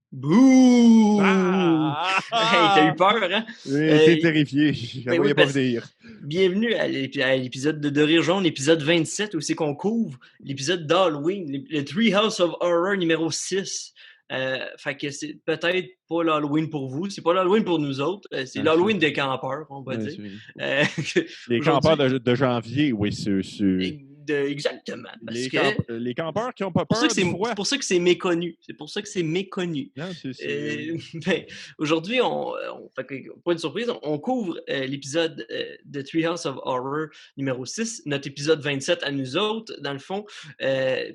Bouh! Hey, t'as eu Ah! peur, hein? J'ai été terrifié. Je Ben ne oui, voyais pas venir. bienvenue à l'épisode de Rire Jaune, l'épisode 27, où c'est qu'on couvre l'épisode d'Halloween, le Treehouse of Horror numéro 6. Fait que c'est peut-être pas l'Halloween pour vous, c'est pas l'Halloween pour nous autres, c'est Ah, c'est- l'Halloween des campeurs, on va ouais, dire. c'est- Euh, Les campeurs Aujourd'hui, de janvier, oui, exactement, parce que les campeurs qui n'ont pas pour ça que peur du c'est froid. pour ça que c'est méconnu. C'est pour ça que c'est méconnu. Non, Ben, aujourd'hui, fait pas de surprise, on couvre l'épisode de Treehouse of Horror numéro 6, notre épisode 27 à nous autres, dans le fond.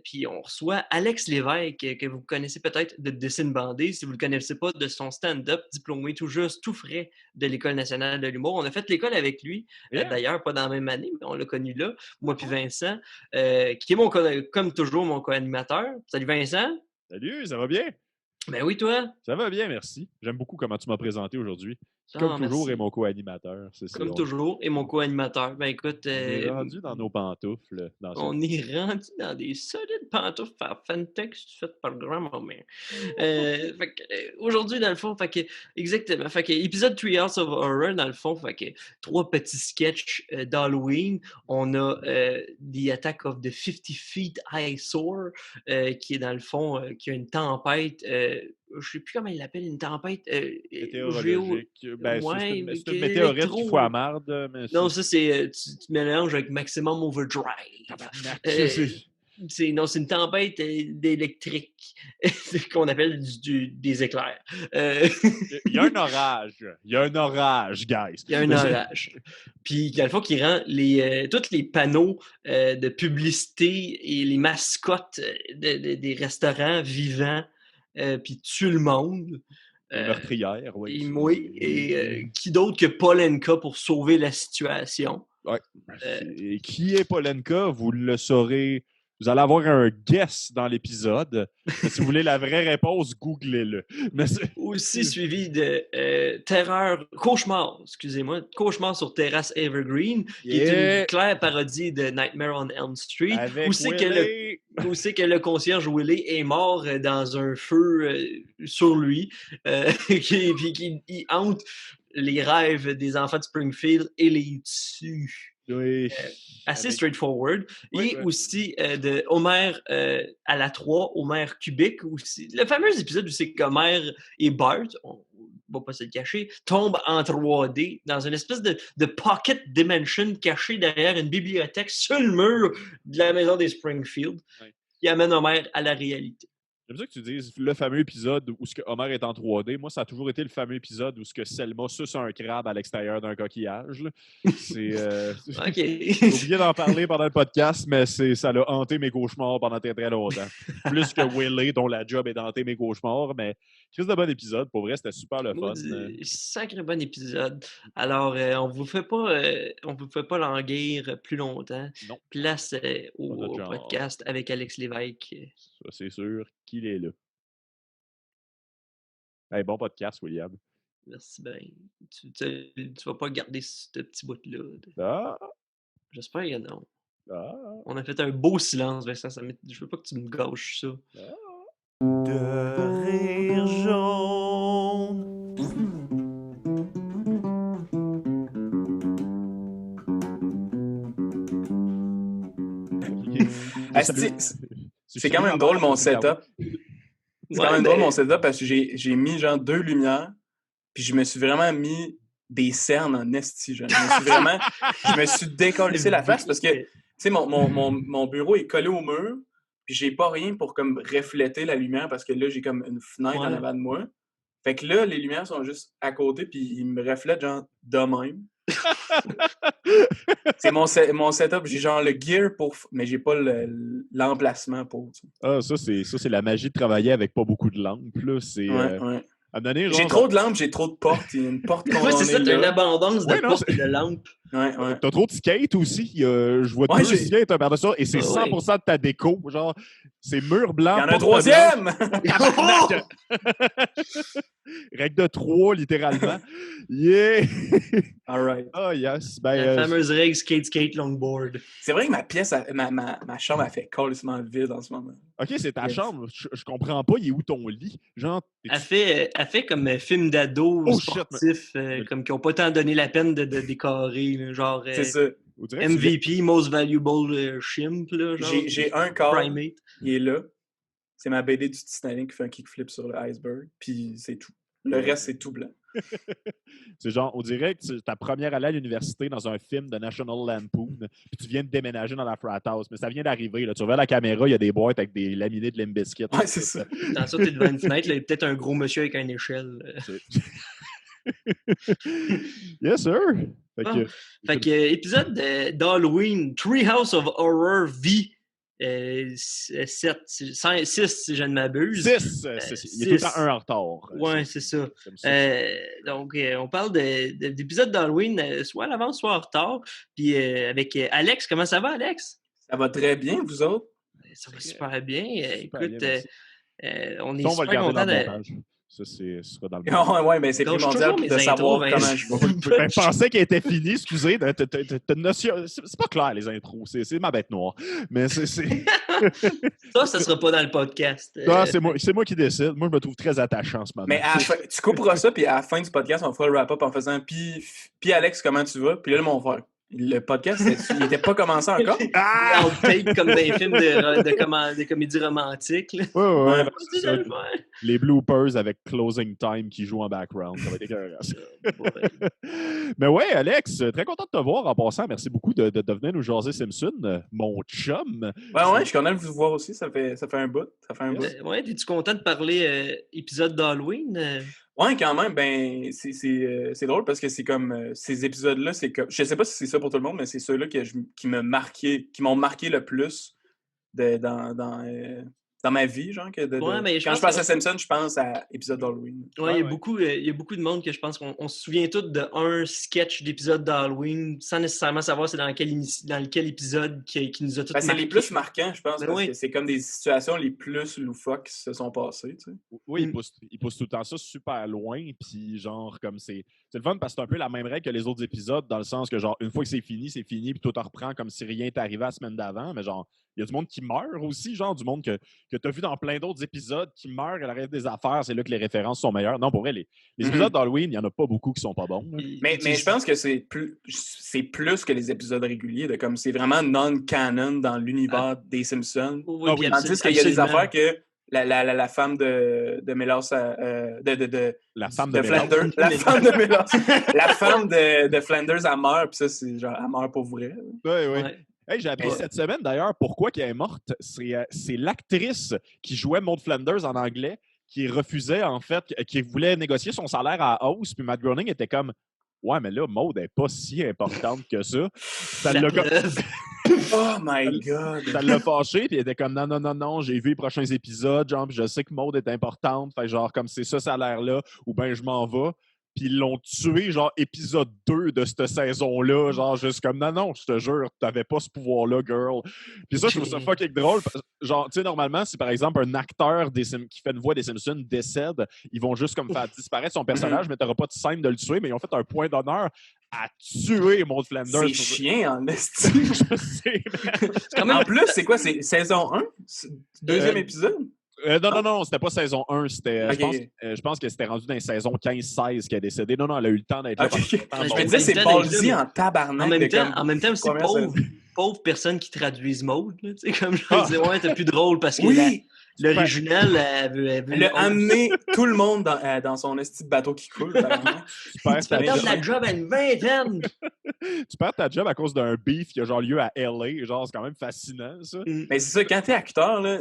Puis on reçoit Alex Lévesque, que vous connaissez peut-être de Dessine Bandé, si vous ne le connaissez pas, de son stand-up, diplômé tout juste, tout frais de l'École nationale de l'humour. On a fait l'école avec lui, Yeah. d'ailleurs, pas dans la même année, mais on l'a connu là, moi puis Vincent, qui est comme toujours mon co-animateur. Salut Vincent. Salut, ça va bien? Ben oui, toi. Ça va bien, merci. J'aime beaucoup comment tu m'as présenté aujourd'hui. Qui, comme Ah, toujours, merci. est mon co-animateur. Comme toujours, et mon co-animateur. Ben écoute, On est rendu dans nos pantoufles. on est rendu dans des solides pantoufles à Fantex faites par grand-mère. Aujourd'hui, dans le fond, exactement. Épisode Treehouse of Horror, dans le fond, 3 petits sketchs d'Halloween. On a The Attack of the 50 Feet Eyesore, qui est dans le fond, qui a une tempête. Je ne sais plus comment il l'appelle, une tempête météorologique. Ouais, c'est une météorite qui fout à marde. Non, ça, c'est. Tu mélanges avec Maximum Overdrive. C'est une tempête d'électrique qu'on appelle des éclairs. Il y a un orage. Il y a un orage, guys. Il y a un orage. Puis, dans le fond, qui rend tous les panneaux de publicité et les mascottes des restaurants vivants, puis tue le monde. Les meurtrières, oui. Oui, et qui d'autre que Polenka pour sauver la situation? Ouais. Et qui est Polenka? Vous le saurez. Vous allez avoir un guess dans l'épisode. Si vous voulez la vraie réponse, googlez-le. Aussi suivi de Cauchemar sur Terrasse Evergreen, qui est une claire parodie de Nightmare on Elm Street. Où c'est que le concierge Willy est mort dans un feu sur lui, qui hante les rêves des enfants de Springfield et les tue. Oui. Assez straightforward. Oui, et aussi de Homer à la 3, Homer cubique aussi. Le fameux épisode où c'est qu'Homer et Bart, on va pas se le cacher, tombent en 3D dans une espèce de pocket dimension cachée derrière une bibliothèque sur le mur de la maison des Springfield, qui amène Homer à la réalité. J'aime ça que tu dises le fameux épisode où ce que Homer est en 3D. Moi, ça a toujours été le fameux épisode où ce que Selma suce un crabe à l'extérieur d'un coquillage. C'est. OK. J'ai oublié d'en parler pendant le podcast, mais ça a hanté mes cauchemars pendant très, très longtemps. Plus que Willy, dont la job est d'hanter mes cauchemars, mais Chris de bon épisode. Pour vrai, c'était super le fun. Sacré bon épisode. Alors, on vous fait pas languir plus longtemps. Non. Place au podcast avec Alex Lévesque. Ça, c'est sûr qu'il est là. Hey, bon podcast, William. Merci bien. Tu vas pas garder ce petit bout-là. Ah! J'espère que non. Ah! On a fait un beau silence, Vincent. Je veux pas que tu me gâches ça. Ah! De rire jaune. C'est quand même drôle mon setup. C'est quand même drôle mon setup parce que j'ai mis genre 2 lumières, puis je me suis vraiment mis des cernes en esti. Je me suis décollissé la face parce que tu sais, mon bureau est collé au mur, puis j'ai pas rien pour comme refléter la lumière parce que là, j'ai comme une fenêtre en avant de moi. Fait que là, les lumières sont juste à côté, puis ils me reflètent genre de même. C'est mon setup. J'ai genre le gear mais j'ai pas l'emplacement pour. Ah, ça, c'est la magie de travailler avec pas beaucoup de lampes. Là. C'est, ouais. J'ai trop de lampes, j'ai trop de portes. Il y a une porte qu'on c'est ça, t'as une abondance de portes et de lampes. Ouais. T'as trop de skates aussi. Je vois 2 skates un par ça, et c'est 100% de ta déco. Genre, c'est mur blanc. Il y en a un 3e! Règle de 3, littéralement. Yeah! All right. Oh, yes. La fameuse règle skate, longboard. C'est vrai que ma pièce, ma chambre, elle fait complètement vide en ce moment. OK, c'est ta chambre. Je comprends pas. Il est où ton lit? Genre, elle fait comme un film d'ado sportif, comme qui n'ont pas tant donné la peine de décorer. Là, genre, c'est ça. MVP, Most Valuable Chimp. Là, genre, j'ai un corps, Primate. Il est là. C'est ma BD du Titanic qui fait un kickflip sur le iceberg. Puis c'est tout. Le reste, c'est tout blanc. C'est genre, on dirait que c'est ta première année à l'université dans un film de National Lampoon, puis tu viens de déménager dans la frat house, mais ça vient d'arriver. Là. Tu regardes la caméra, il y a des boîtes avec des laminés de Limp Bizkit. Ouais, c'est ça. Dans ça, t'es devant une fenêtre, il y a peut-être un gros monsieur avec une échelle. Yes, sir! Fait que épisode d'Halloween, Treehouse of Horror V. 6, si je ne m'abuse. 6! Il est tout le temps 1 en retard. Oui, c'est ça. Donc, on parle d'épisodes d'Halloween, soit à l'avance, soit en retard. Puis avec Alex, comment ça va, Alex? Ça va très bien, vous autres? Ça va super bien. Écoute, on est super content de... Ça, ce sera dans le ouais, mais c'est primordial de savoir comment je vais. Je pensais qu'elle était finie, excusez. T'as une notion... C'est pas clair, les intros. C'est ma bête noire. Mais c'est... ça sera pas dans le podcast. Non, c'est moi qui décide. Moi, je me trouve très attachant en ce moment. Mais tu couperas ça, puis à la fin du podcast, on fera le wrap-up en faisant « Puis Alex, comment tu vas? » Puis là, mon frère. Le podcast, il n'était pas commencé encore. Ah! Outtake comme dans les films de comédies romantiques. Là. Ouais. Les bloopers avec Closing Time qui jouent en background. Ça va être écœurant. Mais ouais, Alex, très content de te voir en passant. Merci beaucoup de venir nous jaser Simpson, mon chum. Ouais, je suis content de vous voir aussi. Ça fait un bout. Ouais, es-tu content de parler épisode d'Halloween? Ouais, quand même, c'est drôle parce que c'est comme ces épisodes-là, c'est comme. Je sais pas si c'est ça pour tout le monde, mais c'est ceux-là qui m'ont marqué le plus dans ma vie, genre. Quand je pense à Simpson, je pense à épisode d'Halloween. Ouais, il y a beaucoup de monde que je pense qu'on se souvient tous d'un sketch d'épisode d'Halloween sans nécessairement savoir c'est dans quel épisode qui nous a tous marqué. C'est les plus marquants, je pense, parce que c'est comme des situations les plus loufoques qui se sont passées, tu sais. Oui, il pousse tout le temps ça super loin, puis genre, comme c'est le fun parce que c'est un peu la même règle que les autres épisodes, dans le sens que, genre, une fois que c'est fini, puis tout en reprend comme si rien n'était arrivé la semaine d'avant, mais genre, il y a du monde qui meurt aussi, genre, du monde que tu as vu dans plein d'autres épisodes qui meurt à l'arrêt des affaires, c'est là que les références sont meilleures. Non, pour vrai, les épisodes d'Halloween, il n'y en a pas beaucoup qui sont pas bons. Mais je pense que c'est plus que les épides réguliers, comme c'est vraiment non-canon dans l'univers des Simpsons. Tandis qu'il y a des affaires que la femme de Mélos, la femme de Flanders, la femme de Mélos, la femme de Flanders, elle meurt, puis ça, c'est genre, elle meurt pour vrai. Oui. Hey, j'ai appris cette semaine, d'ailleurs, pourquoi elle est morte. C'est l'actrice qui jouait Maud Flanders en anglais qui refusait, en fait, qui voulait négocier son salaire à hausse, puis Matt Groening était comme « Ouais, mais là, Maud n'est pas si importante que ça. » Oh my God! Ça l'a fâché, puis il était comme non, j'ai vu les prochains épisodes, genre, puis je sais que Maud est importante, fait genre, comme c'est ça salaire-là, ou ben je m'en vais. Puis ils l'ont tué, genre, épisode 2 de cette saison-là. Genre, juste comme, non, je te jure, t'avais pas ce pouvoir-là, girl. Puis ça, je trouve ça fucking drôle. Genre, tu sais, normalement, si par exemple un acteur qui fait une voix des Simpsons décède, ils vont juste comme faire disparaître son personnage, mais t'auras pas de scène de le tuer, mais ils ont fait un point d'honneur à tuer Maud Flanders. C'est chiant, en esti. Je sais, En plus, c'est quoi? C'est saison 1? Deuxième épisode? Non, c'était pas saison 1. Je pense que c'était rendu dans la saison 15-16 qu'elle est décédée. Non, elle a eu le temps d'être là. Je me disais, c'est ballsy en tabarnak. En même temps, aussi, pauvre personne qui traduise Maud. Tu sais, comme je disais, ouais, c'est plus drôle parce que l'original, elle veut amener tout le monde dans son esti de bateau qui coule. Tu perds la job à une vingtaine. Tu perds ta job à cause d'un beef qui a genre lieu à LA. Genre, c'est quand même fascinant, ça. Mais c'est ça, quand t'es acteur, là,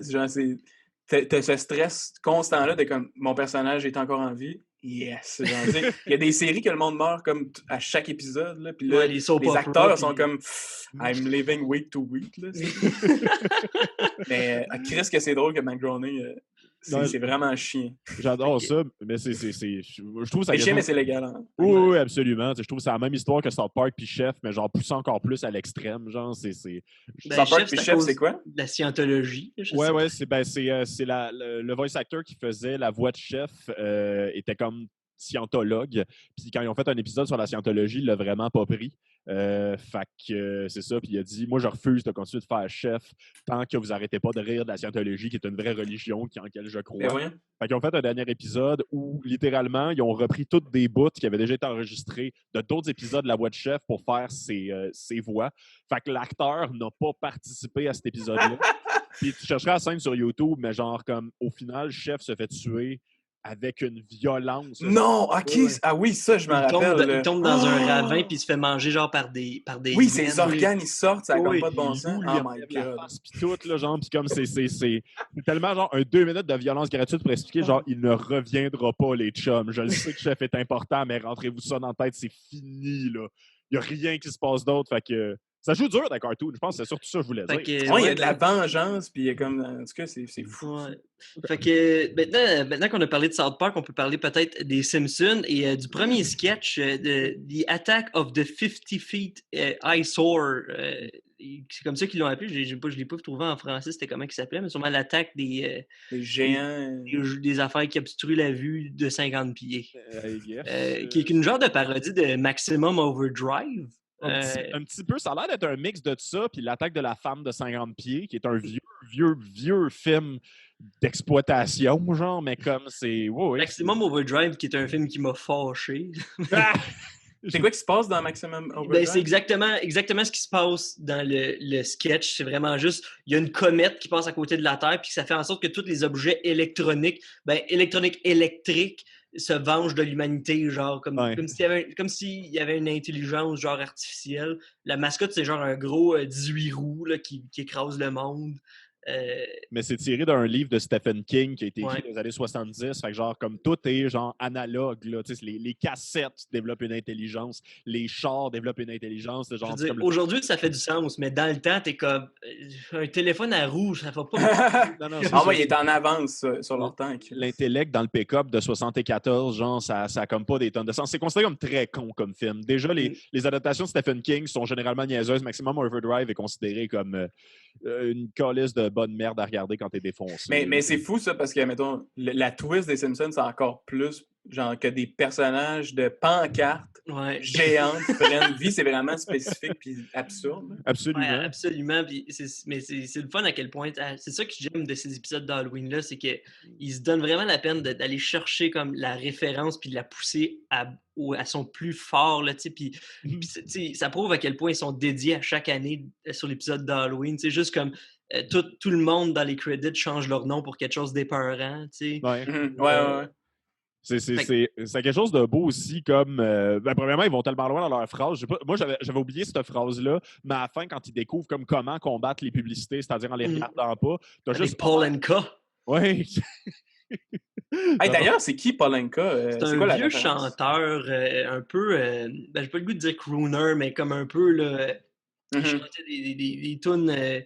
t'as ce stress constant-là de comme mon personnage est encore en vie. Yes! Il y a des séries que le monde meurt comme à chaque épisode. Là, puis là, les acteurs sont comme I'm living week to week. Là, mais Chris, que c'est drôle que Matt Groening c'est vraiment chiant. J'adore ça, mais je trouve ça... C'est chiant, mais c'est légal. Hein? Oui, absolument. Je trouve que c'est la même histoire que South Park puis Chef, mais genre poussé encore plus à l'extrême. Genre, South Park puis Chef, c'est quoi? La scientologie. Ouais, c'est le voice actor qui faisait la voix de Chef était comme scientologue. Puis quand ils ont fait un épisode sur la scientologie, il l'a vraiment pas pris. Fait que c'est ça. Puis il a dit, moi, je refuse de continuer de faire Chef tant que vous arrêtez pas de rire de la scientologie, qui est une vraie religion en laquelle je crois. Fait qu'ils ont fait un dernier épisode où, littéralement, ils ont repris toutes des bouts qui avaient déjà été enregistrés de d'autres épisodes de La Voix de Chef pour faire ses voix. Fait que l'acteur n'a pas participé à cet épisode-là. Puis tu chercheras la scène sur YouTube, mais genre, comme, au final, Chef se fait tuer avec une violence. Non, OK. Ah oui, ça, je me rappelle. Il tombe dans un ravin puis il se fait manger genre par des oui, ses organes, ils sortent, ça n'a comme pas de bon sens. Oh my God. Puis tout, là, genre, puis comme c'est tellement genre 2 minutes de violence gratuite pour expliquer, genre, il ne reviendra pas, les chums. Je le sais que Chef est important, mais rentrez-vous ça dans la tête, c'est fini, là. Il n'y a rien qui se passe d'autre, fait que... Ça joue dur, dans cartoon. Je pense que c'est surtout ça que je voulais dire. Il y a de la vengeance, puis il y a comme... En tout cas, c'est fou. Ouais. Fait que maintenant qu'on a parlé de South Park, on peut parler peut-être des Simpsons et du premier sketch de The Attack of the 50 Feet Eyesore. C'est comme ça qu'ils l'ont appelé. Je l'ai pas trouvé en français, c'était comment il s'appelait, mais sûrement l'attaque des géants. Des affaires qui obstruent la vue de 50 pieds. Qui est une genre de parodie de Maximum Overdrive. Un petit peu, ça a l'air d'être un mix de ça, puis l'attaque de la femme de 50 pieds, qui est un vieux film d'exploitation, genre, mais comme c'est... Maximum Overdrive, qui est un film qui m'a fâché. C'est quoi qui se passe dans Maximum Overdrive? C'est exactement ce qui se passe dans le sketch. C'est vraiment juste, il y a une comète qui passe à côté de la Terre, puis ça fait en sorte que tous les objets électriques se vengent de l'humanité, genre comme s'il y avait une intelligence genre artificielle. La mascotte, c'est genre un gros 18 roues là, qui écrase le monde. Mais c'est tiré d'un livre de Stephen King qui a été écrit dans les années 70. Fait que genre, comme tout est genre analogue, là. Les cassettes développent une intelligence, les chars développent une intelligence. Genre, aujourd'hui, ça fait du sens, mais dans le temps, t'es comme un téléphone à rouge, ça va pas. Il est en avance sur leur temps. L'intellect dans le pick-up de 74, genre, ça a comme pas des tonnes de sens. C'est considéré comme très con comme film. Déjà, les adaptations de Stephen King sont généralement niaiseuses. Maximum Overdrive est considéré comme une calisse de bonne merde à regarder quand t'es défoncé. Mais c'est fou ça, parce que, mettons, la twist des Simpsons, c'est encore plus genre que des personnages de pancartes géantes prennent vie. C'est vraiment spécifique puis absurde. Absolument. Ouais, absolument. Puis mais c'est le fun à quel point... C'est ça que j'aime de ces épisodes d'Halloween-là, c'est qu'ils se donnent vraiment la peine d'aller chercher comme la référence puis de la pousser à son plus fort. Là, puis ça prouve à quel point ils sont dédiés à chaque année sur l'épisode d'Halloween. Juste comme... tout le monde dans les credits change leur nom pour quelque chose d'épeurant. Ouais. C'est quelque chose de beau aussi, comme... premièrement, ils vont tellement loin dans leur phrase. Moi, j'avais oublié cette phrase-là, mais à la fin, quand ils découvrent comme comment combattre les publicités, c'est-à-dire en les regardant pas, t'as juste... Polenka. Oui. D'ailleurs, c'est qui Polenka? C'est un vieux chanteur, un peu... j'ai pas le goût de dire crooner, mais comme un peu... Là, il chantait des tunes...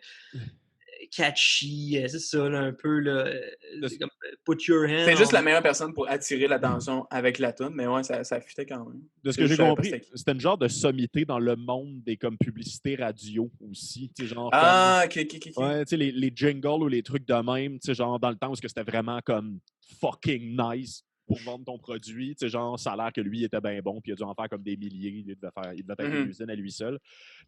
catchy, c'est ça, là, un peu, là, comme put your hand. C'est juste la meilleure personne pour attirer l'attention avec la tune, mais ouais, ça fitait quand même. De ce que j'ai compris, c'était une genre de sommité dans le monde des comme publicités radio aussi, tu sais, genre... OK. Ouais, tu sais, les jingles ou les trucs de même, tu sais, genre dans le temps où c'était vraiment comme fucking nice pour vendre ton produit, tu sais, genre, ça a l'air que lui était bien bon, puis il a dû en faire comme des milliers, il devait être une usine à lui seul.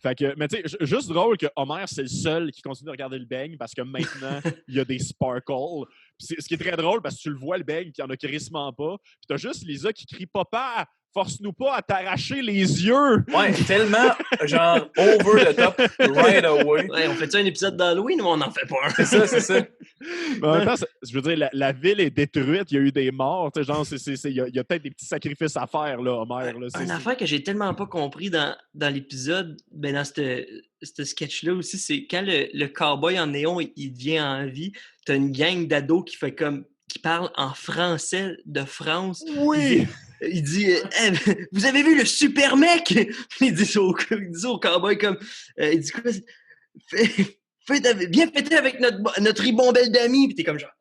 Fait que, mais tu sais, juste drôle que Homer, c'est le seul qui continue de regarder le beigne, parce que maintenant, il y a des sparkles. Ce qui est très drôle, parce que tu le vois, le beigne, puis il y en a crissement pas, puis t'as juste Lisa qui crie « Papa! » Force-nous pas à t'arracher les yeux! Ouais, tellement, genre, over the top, right away. Ouais, on fait-tu un épisode d'Halloween ou on n'en fait pas un? C'est ça. Mais en même temps, je veux dire, la ville est détruite, il y a eu des morts, tu sais, genre, il y a peut-être des petits sacrifices à faire, là, Homer. Là, une affaire que j'ai tellement pas compris dans l'épisode, dans ce sketch-là aussi, c'est quand le cowboy en néon, il devient en vie, t'as une gang d'ados qui parle en français de France. Oui! Il dit vous avez vu le super mec? Il dit au cowboy comme il dit quoi? Viens fêter avec notre ribambelle d'amis. Puis t'es comme genre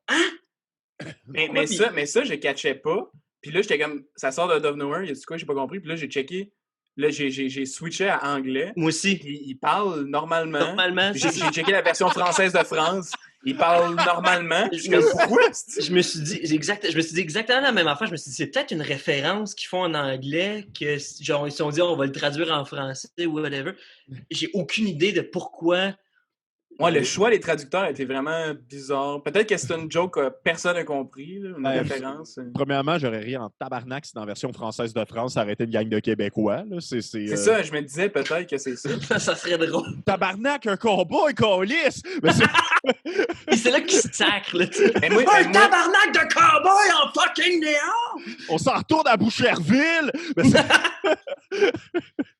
Mais ça, je catchais pas. Puis là, j'étais comme, ça sort de Dove Nowhere, il y a du quoi, j'ai pas compris. Puis là, j'ai checké. Là, j'ai switché à anglais. Moi aussi. Puis il parle normalement. Normalement. J'ai checké la version française de France. Il parle normalement. Je suis comme, pourquoi? Je me suis dit exactement la même affaire. Je me suis dit, c'est peut-être une référence qu'ils font en anglais, que genre, ils se sont dit, on va le traduire en français ou whatever. J'ai aucune idée de pourquoi. Ouais, le choix des traducteurs était vraiment bizarre. Peut-être que c'est une joke que personne n'a compris, là, une référence. Premièrement, j'aurais ri en tabarnak si dans la version française de France, ça aurait été une gang de Québécois. Là. C'est ça, je me disais peut-être que c'est ça. Ça serait drôle. Tabarnak, un combat, un calice! Et c'est là qu'il se sacre, là, tu sais. Un tabarnak de cowboy en fucking néant! On s'en retourne à Boucherville!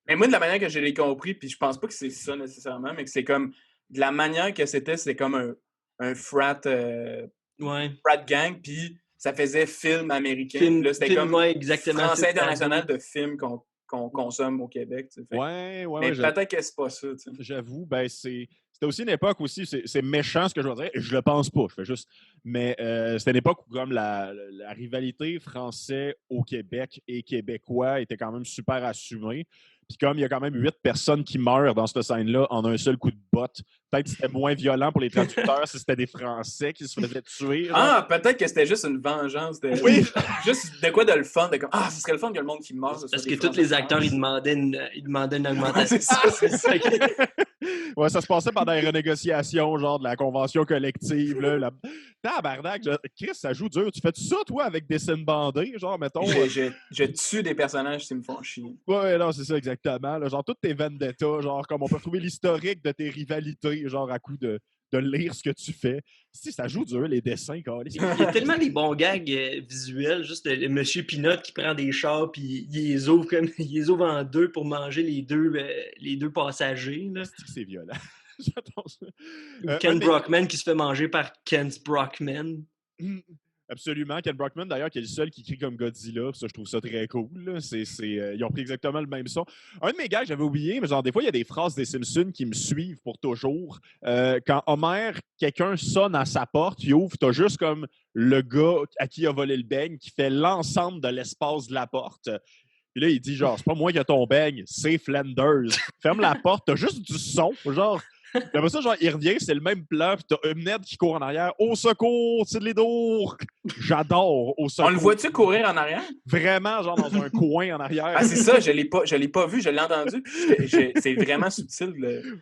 Mais moi, de la manière que je l'ai compris, puis je pense pas que c'est ça nécessairement, mais que c'est comme de la manière que c'était comme un frat gang, puis ça faisait film américain. Là, c'était comme français international de films qu'on consomme au Québec. Tu sais. Mais peut-être que c'est pas ça. Tu sais. J'avoue, c'était aussi une époque aussi, c'est méchant ce que je veux dire, et je le pense pas, je fais juste. Mais c'était une époque où comme la rivalité français au Québec et québécois était quand même super assumée. Puis comme il y a quand même 8 personnes qui meurent dans cette scène-là en un seul coup de botte, peut-être que c'était moins violent pour les traducteurs si c'était des Français qui se faisaient tuer. Peut-être que c'était juste une vengeance. Juste de quoi de le fun. De comme, ce serait le fun que le monde qui meurt. Parce que tous les acteurs, ils demandaient une augmentation. C'est ça. Ouais, ça se passait pendant les renégociations, genre de la convention collective. Là, Tabarnak, Chris, ça joue dur. Tu fais-tu ça, toi, avec des scènes bandées, genre, mettons? Je tue des personnages qui me font chier. Ouais, non, c'est ça, exactement. Là, genre, toutes tes vendettas, genre, comme on peut trouver l'historique de tes rivalités, genre, à coup de lire ce que tu fais. Si, ça joue dur, les dessins, quand Il y a tellement des bons gags visuels, juste le Monsieur Pinot qui prend des chars puis il les ouvre en deux pour manger les deux passagers. Là. C'est violent. J'adore ça. Ken Brockman qui se fait manger par Kent Brockman. Absolument. Ken Brockman, d'ailleurs, qui est le seul qui crie comme Godzilla. Ça, je trouve ça très cool. Ils ont pris exactement le même son. Un de mes gars, j'avais oublié, mais genre, des fois, il y a des phrases des Simpsons qui me suivent pour toujours. Quand Homer, quelqu'un sonne à sa porte, il ouvre, t'as juste comme le gars à qui il a volé le beigne qui fait l'ensemble de l'espace de la porte. Puis là, il dit genre, c'est pas moi qui ai ton beigne, c'est Flanders. Ferme la porte, t'as juste du son. Genre, après ça, genre, il revient, c'est le même plan, puis t'as Ned qui court en arrière. Au secours, c'est de l'Edour! J'adore, au secours. On le voit-tu courir en arrière? Vraiment, genre dans un coin en arrière. Ah, c'est ça, je l'ai pas vu, je l'ai entendu. C'est vraiment subtil.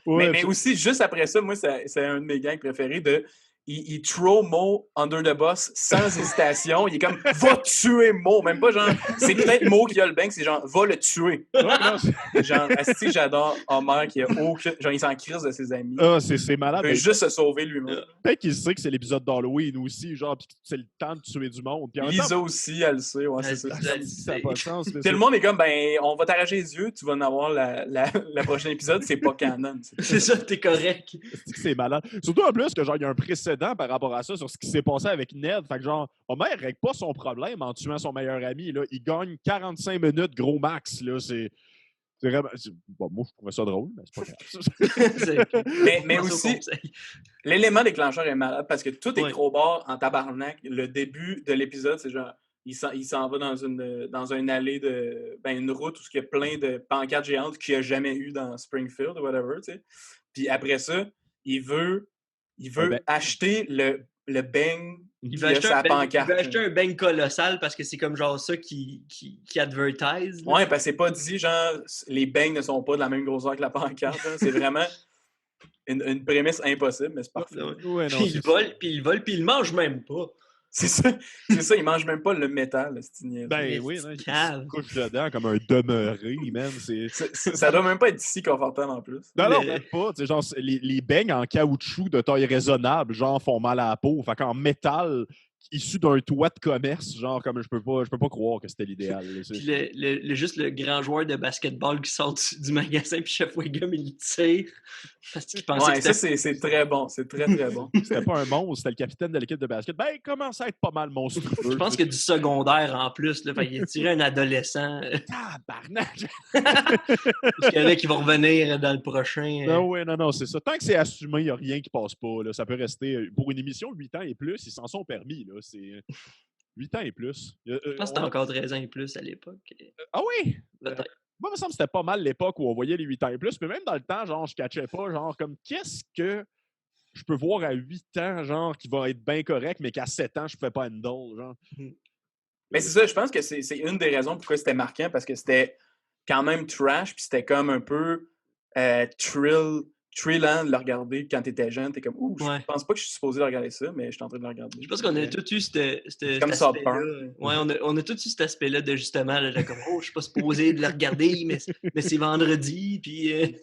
Ouais, mais aussi, juste après ça, moi, c'est un de mes gangs préférés de. Il throw Mo under the bus sans hésitation. Il est comme, va tuer Mo. Même pas genre, c'est peut-être Mo qui a le bang, c'est genre, va le tuer. Genre, asti, j'adore Homer qui a aucun. Genre, il s'en crise de ses amis. Ah, c'est malade. Il veut juste se sauver lui-même. Peut-être qu'il sait que c'est l'épisode d'Halloween aussi, genre, pis que c'est le temps de tuer du monde. Lisa aussi, elle le sait. Ouais, c'est ça. Ça n'a pas de sens. Tout le monde est comme, on va t'arracher les yeux, tu vas en avoir la prochaine épisode, c'est pas canon. C'est ça, t'es correct. C'est malade. Surtout en plus que, genre, il y a un précédent par rapport à ça sur ce qui s'est passé avec Ned. Fait que genre, Homer règle pas son problème en tuant son meilleur ami. Là. Il gagne 45 minutes gros max. Là. C'est vraiment... Bon, moi, je trouvais ça drôle, mais c'est pas grave. mais aussi, l'élément déclencheur est malade parce que tout est trop bord en tabarnak. Le début de l'épisode, c'est genre, il s'en va dans une allée une route où il y a plein de pancartes géantes qu'il n'y a jamais eu dans Springfield ou whatever, tu sais. Puis après ça, il veut acheter le beigne. Il veut acheter un beigne colossal parce que c'est comme genre ça qui advertise. Ouais, parce que c'est pas dit genre les beignes ne sont pas de la même grosseur que la pancarte. C'est vraiment une prémisse impossible, mais c'est parfait. Ouais, puis il vole, puis il mange même pas. C'est ça, il mange même pas le métal, le Ben oui, il se couche dedans comme un demeuré, man. Ça doit même pas être si confortable en plus. Non, même pas. Genre, les beignes en caoutchouc de taille raisonnable, genre, font mal à la peau. Fait qu'en métal, issu d'un toit de commerce, genre, comme je peux pas croire que c'était l'idéal. Puis juste le grand joueur de basketball qui sort du magasin, puis Chef Wiggum, il tire. Parce qu'il pensait que ça, c'est très bon. C'est très, très bon. C'était pas un monstre, c'était le capitaine de l'équipe de basket. Ben, il commence à être pas mal monstrueux. Je pense qu'il y a du secondaire en plus. Là, fait qu'il a tiré un adolescent. Tabarnak! Parce qu'il y en a qui vont revenir dans le prochain. Non, c'est ça. Tant que c'est assumé, il n'y a rien qui passe pas. Là. Ça peut rester... Pour une émission 8 ans et plus, ils s'en sont permis. Là. là. C'est 8 ans et plus. Je pense que c'était encore 13 ans et plus à l'époque. Ah oui? Peut-être. Moi, il me semble que c'était pas mal l'époque où on voyait les 8 ans et plus, mais même dans le temps, genre, je catchais pas, genre, comme, qu'est-ce que je peux voir à 8 ans, genre, qui va être bien correct, mais qu'à 7 ans, je pouvais pas handle, genre. Mais c'est ça, je pense que c'est une des raisons pourquoi c'était marquant, parce que c'était quand même trash, puis c'était comme un peu thrillant de le regarder quand t'étais jeune. T'es comme, ouh, je pense pas que je suis supposé de regarder ça, mais je suis en train de le regarder. Je pense qu'on a tous eu cet comme aspect-là. Ouais, on a tous eu cet aspect-là de justement, là, comme, oh, je suis pas supposé de le regarder, mais c'est vendredi, puis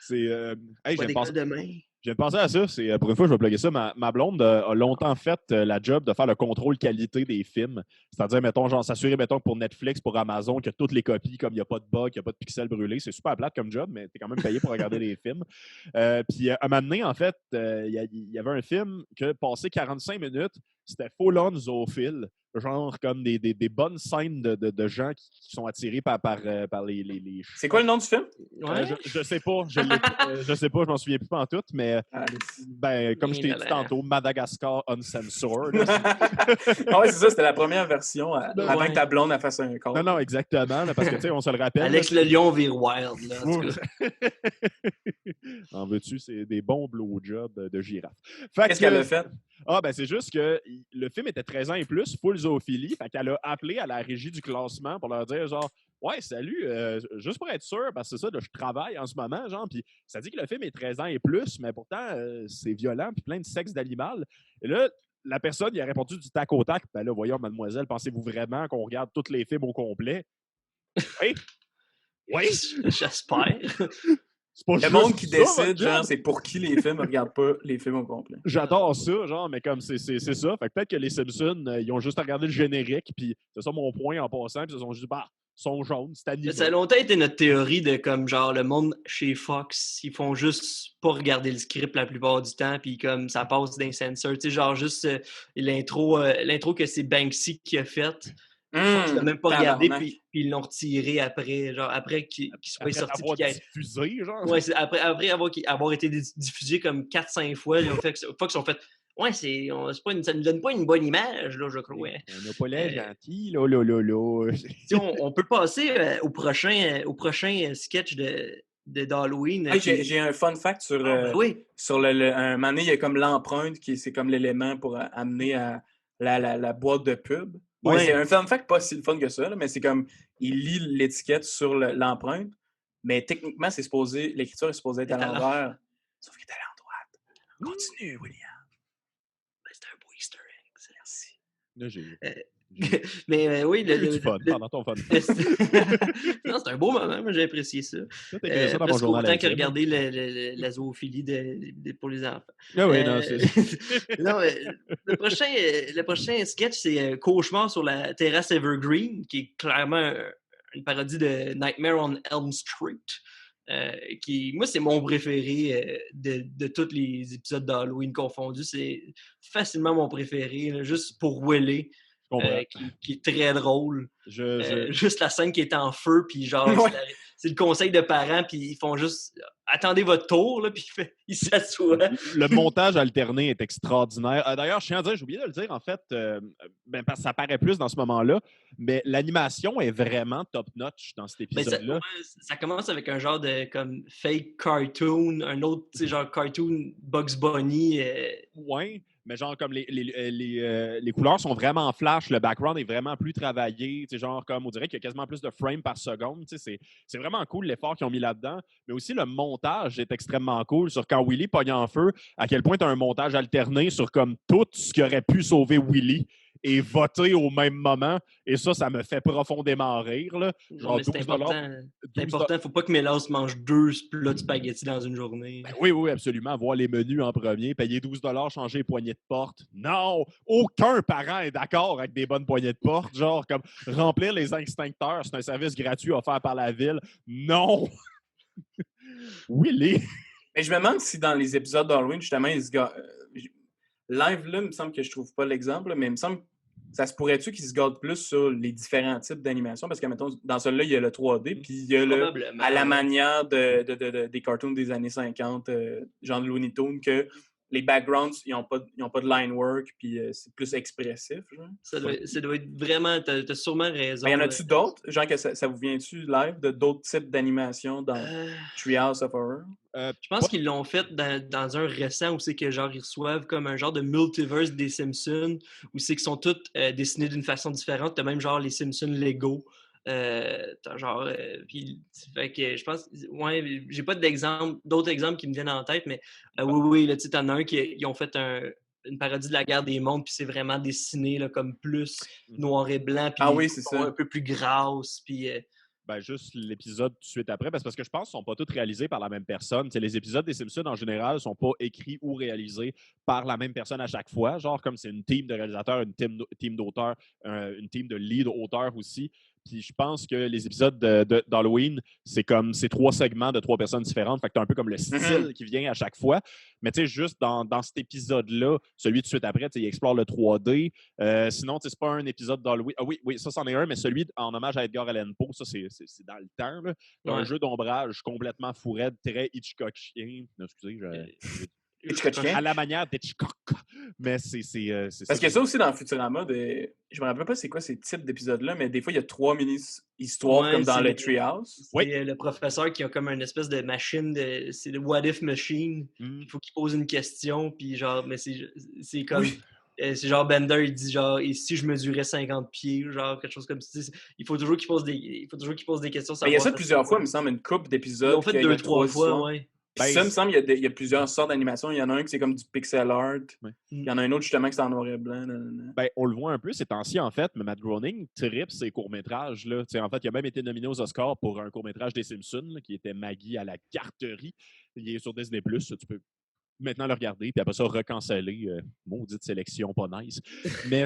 C'est. Hey, pas d'école demain. Je viens de penser à ça. Pour une fois, je vais plugger ça. Ma blonde a longtemps fait la job de faire le contrôle qualité des films. C'est-à-dire, mettons, genre, s'assurer, mettons, pour Netflix, pour Amazon, que toutes les copies, comme il n'y a pas de bug, il n'y a pas de pixels brûlés. C'est super plate comme job, mais tu es quand même payé pour regarder les films. Puis, à un moment donné, en fait, il y avait un film que, passé 45 minutes, c'était full-on zoophile. Genre, comme des bonnes scènes de gens qui sont attirés par les... C'est quoi le nom du film? Je sais pas. Je sais pas, je m'en souviens plus en tout, mais comme je t'ai dit tantôt, Madagascar Uncensored. Ah ouais, c'est ça, c'était la première version avant que ta blonde elle fasse un corps. Non, exactement, là, parce que, tu sais, on se le rappelle. Alex le lion vire wild, là, en tout cas. En veux-tu, c'est des bons blowjobs de girafe. Qu'est-ce qu'elle a fait? Ah, ben c'est juste que le film était 13 ans et plus, full zoophilie, fait qu'elle a appelé à la régie du classement pour leur dire, genre, ouais, salut, juste pour être sûr, parce que c'est ça, là, je travaille en ce moment, genre, puis ça dit que le film est 13 ans et plus, mais pourtant, c'est violent, puis plein de sexe d'animal. Et là, la personne, il a répondu du tac au tac, ben là, voyons, mademoiselle, pensez-vous vraiment qu'on regarde tous les films au complet? Oui? Oui? J'espère. Le monde qui décide, genre, c'est pour qui les films ne regardent pas les films au complet. J'adore ça, genre, mais comme c'est ça. Fait que peut-être que les Simpsons, ils ont juste regardé le générique, puis c'est ça mon point en passant, puis ils se sont juste dit, ils sont jaunes, c'est animé. Ça a longtemps été notre théorie de comme, genre, le monde chez Fox, ils font juste pas regarder le script la plupart du temps, puis comme ça passe d'un censor. Tu sais, genre, juste l'intro que c'est Banksy qui a faite. Fox l'a même pas regardé, puis ils l'ont retiré après, genre après qu'il soit sorti. Diffusé, genre. Ouais, après avoir été diffusé comme 4-5 fois, Fox ont fait ouais, ça nous donne pas une bonne image, là, je crois. Ouais. On n'a pas l'air gentil, là. On peut passer au prochain sketch d'Halloween. J'ai un fun fact sur un moment donné, il y a comme l'empreinte c'est comme l'élément pour amener à la boîte de pub. Ouais, c'est un fun fact pas si le fun que ça, là, mais c'est comme il lit l'étiquette sur l'empreinte, mais techniquement, l'écriture est supposée être à l'envers. Sauf qu'il est à l'endroit. Continue, William. C'est un beau Easter egg, c'est merci. Là, j'ai mais oui, du fun pendant ton fun. Non, c'est un beau moment, moi j'ai apprécié ça. Presque autant que regarder la zoophilie pour les enfants. Ah oui, non, c'est... non, le prochain sketch, c'est Cauchemar sur la terrasse Evergreen, qui est clairement une parodie de Nightmare on Elm Street. Moi, c'est mon préféré de tous les épisodes d'Halloween confondus. C'est facilement mon préféré, là, juste pour Willy. Qui est très drôle. Juste la scène qui est en feu, puis genre, c'est le conseil de parents, puis ils font juste attendez votre tour, là, puis ils s'assoient. Le montage alterné est extraordinaire. D'ailleurs, je tiens à dire, j'ai oublié de le dire, en fait, parce que ça paraît plus dans ce moment-là, mais l'animation est vraiment top-notch dans cet épisode-là. Ça commence avec un genre de comme fake cartoon, un autre, genre cartoon Bugs Bunny. Ouais. Mais genre, comme les couleurs sont vraiment flash, le background est vraiment plus travaillé. Genre, comme on dirait qu'il y a quasiment plus de frames par seconde. C'est vraiment cool l'effort qu'ils ont mis là-dedans. Mais aussi, le montage est extrêmement cool sur quand Willy pogne en feu, à quel point tu as un montage alterné sur comme tout ce qui aurait pu sauver Willy et voter au même moment. Et ça me fait profondément rire. Là. Genre, c'est important. C'est important. Il ne faut pas que Mélas mange 2 plats de spaghettis dans une journée. Ben oui, absolument. Voir les menus en premier. Payer 12 $, changer les poignées de porte. Non! Aucun parent est d'accord avec des bonnes poignées de porte. Genre, comme remplir les extincteurs, c'est un service gratuit offert par la ville. Non! Willy! Mais je me demande si dans les épisodes d'Halloween, justement, live, là, il me semble que je trouve pas l'exemple, mais il me semble que ça se pourrait-tu qu'ils se gardent plus sur les différents types d'animation? Parce que, mettons, dans celui-là, il y a le 3D, puis il y a à la manière des cartoons des années 50, genre de Looney Tunes, que les backgrounds, ils ont pas de line work, puis c'est plus expressif. Genre. Ça doit être vraiment... T'as sûrement raison. Y en a-tu d'autres? Genre que ça vous vient-tu live de d'autres types d'animations dans Treehouse of Horror? Je pense qu'ils l'ont fait dans un récent où c'est que genre ils reçoivent comme un genre de multiverse des Simpsons où c'est qu'ils sont tous dessinés d'une façon différente. T'as même genre les Simpsons Lego. Puis fait que je pense, ouais, j'ai pas d'autres exemples qui me viennent en tête, mais oui, là, tu sais, t'en as un ils ont fait une parodie de la guerre des mondes, puis c'est vraiment dessiné là, comme plus noir et blanc, puis oui, c'est ça. un peu plus grasse, puis juste l'épisode tout de suite après, parce que je pense qu'ils ne sont pas tous réalisés par la même personne. T'sais, les épisodes des Simpsons, en général, ne sont pas écrits ou réalisés par la même personne à chaque fois. Genre, comme c'est une team de réalisateurs, une team d'auteurs, une team de lead auteurs aussi. Puis je pense que les épisodes d'Halloween, c'est 3 segments de 3 personnes différentes. Fait que t'as un peu comme le style qui vient à chaque fois. Mais tu sais, juste dans cet épisode-là, celui tout de suite après, il explore le 3D. Sinon, c'est pas un épisode d'Halloween. Ah oui, ça, c'en est un, mais celui en hommage à Edgar Allan Poe, ça, c'est dans le temps. Là. Un jeu d'ombrage complètement fourette, très Hitchcockien. Excusez, à la manière d'Hitchcock. Mais c'est parce qu'il y a ça aussi dans Futurama. Je me rappelle pas c'est quoi ces types d'épisodes-là, mais des fois, il y a 3 mini-histoires comme dans le Treehouse. C'est le professeur qui a comme une espèce de machine, c'est le What If Machine. Il faut qu'il pose une question, puis genre, mais c'est comme... Oui. C'est genre Bender, il dit genre, et si je mesurais 50 pieds, genre quelque chose comme ça. Il faut toujours qu'il pose des questions. Mais il y a ça plusieurs fois, il me semble, une couple d'épisodes. Ils ont fait 2-3 fois, oui. Puis ça, me semble, il y a plusieurs sortes d'animations. Il y en a un qui c'est comme du pixel art. Ouais. Il y en a un autre, justement, qui c'est en noir et blanc. On le voit un peu ces temps-ci, en fait, mais Matt Groening tripe ses courts-métrages. Là. En fait, il a même été nominé aux Oscars pour un court-métrage des Simpsons, là, qui était Maggie à la garterie. Il est sur Disney+, tu peux maintenant le regarder, puis après ça, recanceller. Maudite sélection, pas nice. Mais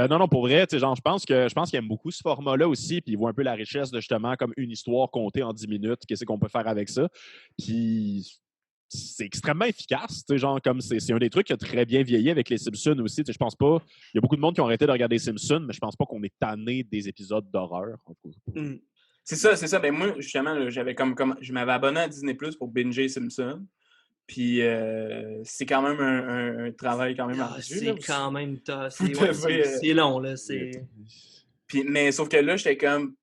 non, pour vrai, genre, je pense qu'il aime beaucoup ce format-là aussi, puis il voit un peu la richesse de justement comme une histoire contée en 10 minutes, qu'est-ce qu'on peut faire avec ça. Puis c'est extrêmement efficace, genre, comme c'est un des trucs qui a très bien vieilli avec les Simpsons aussi. Je pense pas. Il y a beaucoup de monde qui ont arrêté de regarder les Simpsons, mais je pense pas qu'on est tanné des épisodes d'horreur. C'est ça. Ben moi, justement, là, j'avais je m'avais abonné à Disney Plus pour binger Simpsons. Puis c'est quand même un travail quand même ardu. C'est quand même c'est long, là. Puis, mais sauf que là, j'étais comme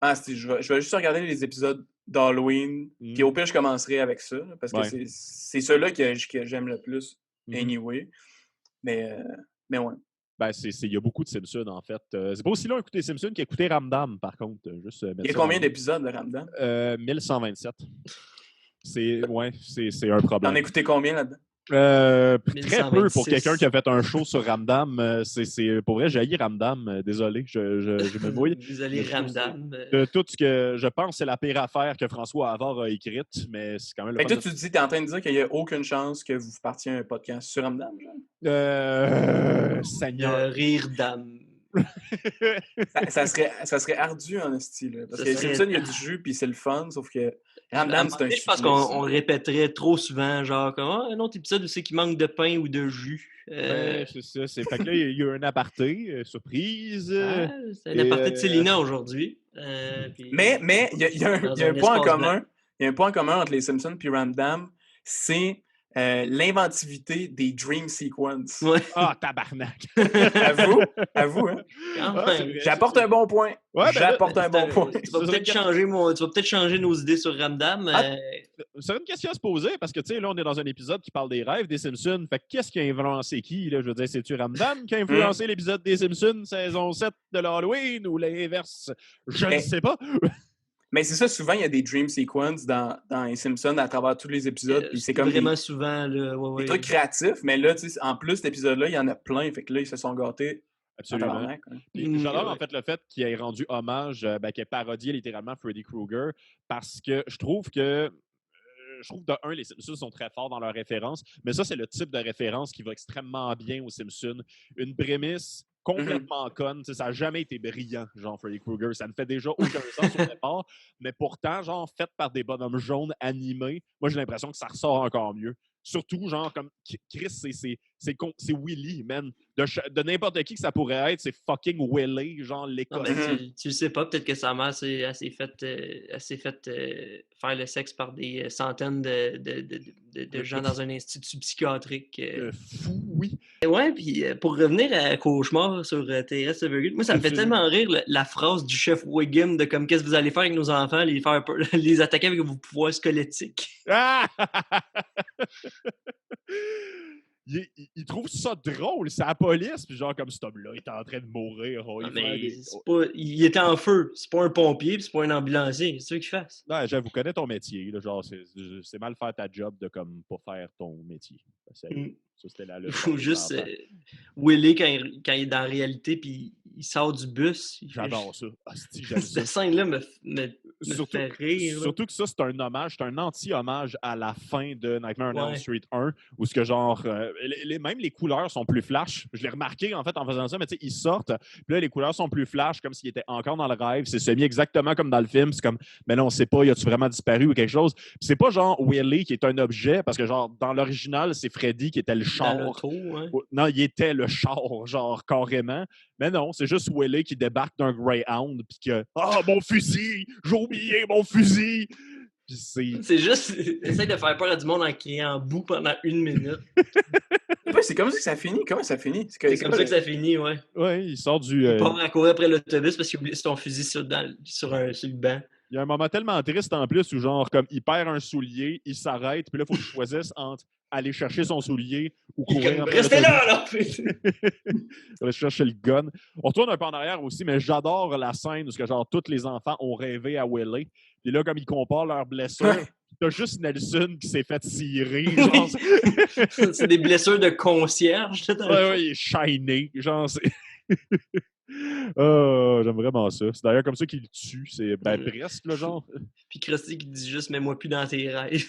je vais juste regarder les épisodes d'Halloween. Puis au pire, je commencerai avec ça. Parce que c'est ceux-là que j'aime le plus anyway. Mais ouais. Il y a beaucoup de Simpsons, en fait. C'est pas aussi long d'écouter Simpsons qu'écouter Ramdam, par contre. Il y a combien d'épisodes de Ramdam? 1127. C'est un problème. T'en as écouté combien là-dedans? Très peu pour quelqu'un qui a fait un show sur Ramdam. Pour vrai, j'ai haï Ramdam. Désolé, je me mouille. Désolé, Ramdam. De tout ce que je pense, c'est la pire affaire que François Havard a écrite, mais c'est quand même le toi, tu dis, t'es en train de dire qu'il n'y a aucune chance que vous partiez un podcast sur Ramdam, genre? Seigneur. Rire d'âme. ça serait ardu en style. Parce que Simpson, il y a du jus, puis c'est le fun, sauf que Ramdam, c'est un je pense qu'on répéterait trop souvent, genre, comme un autre épisode où c'est qu'il manque de pain ou de jus. C'est ça. Fait que là, il y a un aparté, surprise. C'est un aparté de Célina aujourd'hui. Mais il y a un point en commun. Il y a un point en commun entre les Simpsons et Ramdam, c'est l'inventivité des dream sequences. Ouais. Tabarnak! Avoue, hein? J'apporte un bon point. J'apporte un bon point. Tu vas peut-être changer nos idées sur Ramdam. C'est une question à se poser parce que, tu sais, là, on est dans un épisode qui parle des rêves des Simpsons. Fait qu'est-ce qui a influencé qui? Là? Je veux dire, c'est-tu Ramdam qui a influencé l'épisode des Simpsons saison 7 de l'Halloween ou l'inverse? Je ne sais pas. Mais c'est ça, souvent, il y a des dream sequences dans les Simpsons à travers tous les épisodes. Puis c'est comme vraiment souvent. Des trucs créatifs, mais là, en plus, cet épisode-là, il y en a plein. Fait que là, ils se sont gâtés. Absolument. J'adore en fait le fait qu'il ait rendu hommage, qu'il ait parodié littéralement Freddy Krueger, parce que je trouve de un, les Simpsons sont très forts dans leurs références, mais ça, c'est le type de référence qui va extrêmement bien aux Simpsons. Une prémisse complètement conne. Ça n'a jamais été brillant, genre Freddy Krueger. Ça ne fait déjà aucun sens au départ, mais pourtant, genre, fait par des bonhommes jaunes animés, moi, j'ai l'impression que ça ressort encore mieux. Surtout, genre, comme Chris, c'est Willy, man. De n'importe qui que ça pourrait être, c'est fucking Willy, genre l'école. Tu le sais pas, peut-être que sa mère elle s'est faite faire le sexe par des centaines de gens dans un institut psychiatrique. Fou, oui. Ouais, puis pour revenir à Cauchemar sur TRS Evergreen, moi, ça me fait tellement rire la phrase du chef Wiggum de comme qu'est-ce que vous allez faire avec nos enfants, les attaquer avec vos pouvoirs squelettiques. Ah! Il trouve ça drôle, c'est la police, puis genre comme cet homme-là, il est en train de mourir. Il était en feu, c'est pas un pompier, puis c'est pas un ambulancier, c'est ça qu'il fasse. Non, j'avoue, connais ton métier, là, genre c'est mal faire ta job de comme pas faire ton métier. Ça, c'était la leçon. Ou juste Willy quand il est dans la réalité, puis il sort du bus. J'adore ça. Cette scène-là me fait rire. Surtout que ça, c'est un hommage, c'est un anti-hommage à la fin de Nightmare on Elm Street 1, où ce que genre, même les couleurs sont plus flash. Je l'ai remarqué en fait en faisant ça, mais tu sais, ils sortent, puis là, les couleurs sont plus flash, comme s'ils étaient encore dans le rêve. C'est semi exactement comme dans le film. C'est comme, mais non, on sait pas, y a-tu vraiment disparu ou quelque chose? Puis c'est pas genre Willy qui est un objet, parce que genre, dans l'original, c'est Freddy qui était le char. Non, il était le char, genre, carrément. Mais non, c'est juste Willy qui débarque d'un Greyhound, puis que « Ah, mon fusil! J'ai oublié mon fusil! » C'est juste, essaye de faire peur à du monde en criant en bout pendant 1 minute. Ouais, c'est comme ça que ça finit. Comment ça finit? C'est comme ça que ça finit, ouais. Ouais, il sort du... Il part à courir après l'autobus parce qu'il oublie son fusil sur le banc. Il y a un moment tellement triste en plus où genre, comme il perd un soulier, il s'arrête, puis là, il faut qu'il choisisse entre aller chercher son soulier ou courir. Restez là, là! Aller chercher le gun. On retourne un peu en arrière aussi, mais j'adore la scène où que, genre, tous les enfants ont rêvé à Willy. Puis là, comme ils comparent leurs blessures, t'as juste Nelson qui s'est fait cirer. Genre, c'est des blessures de concierge. Ouais, il est shiny. Genre, c'est... Oh, j'aime vraiment ça. C'est d'ailleurs comme ça qu'il le tue. C'est presque, le genre. Puis Krusty qui dit juste « Mets-moi plus dans tes rêves ».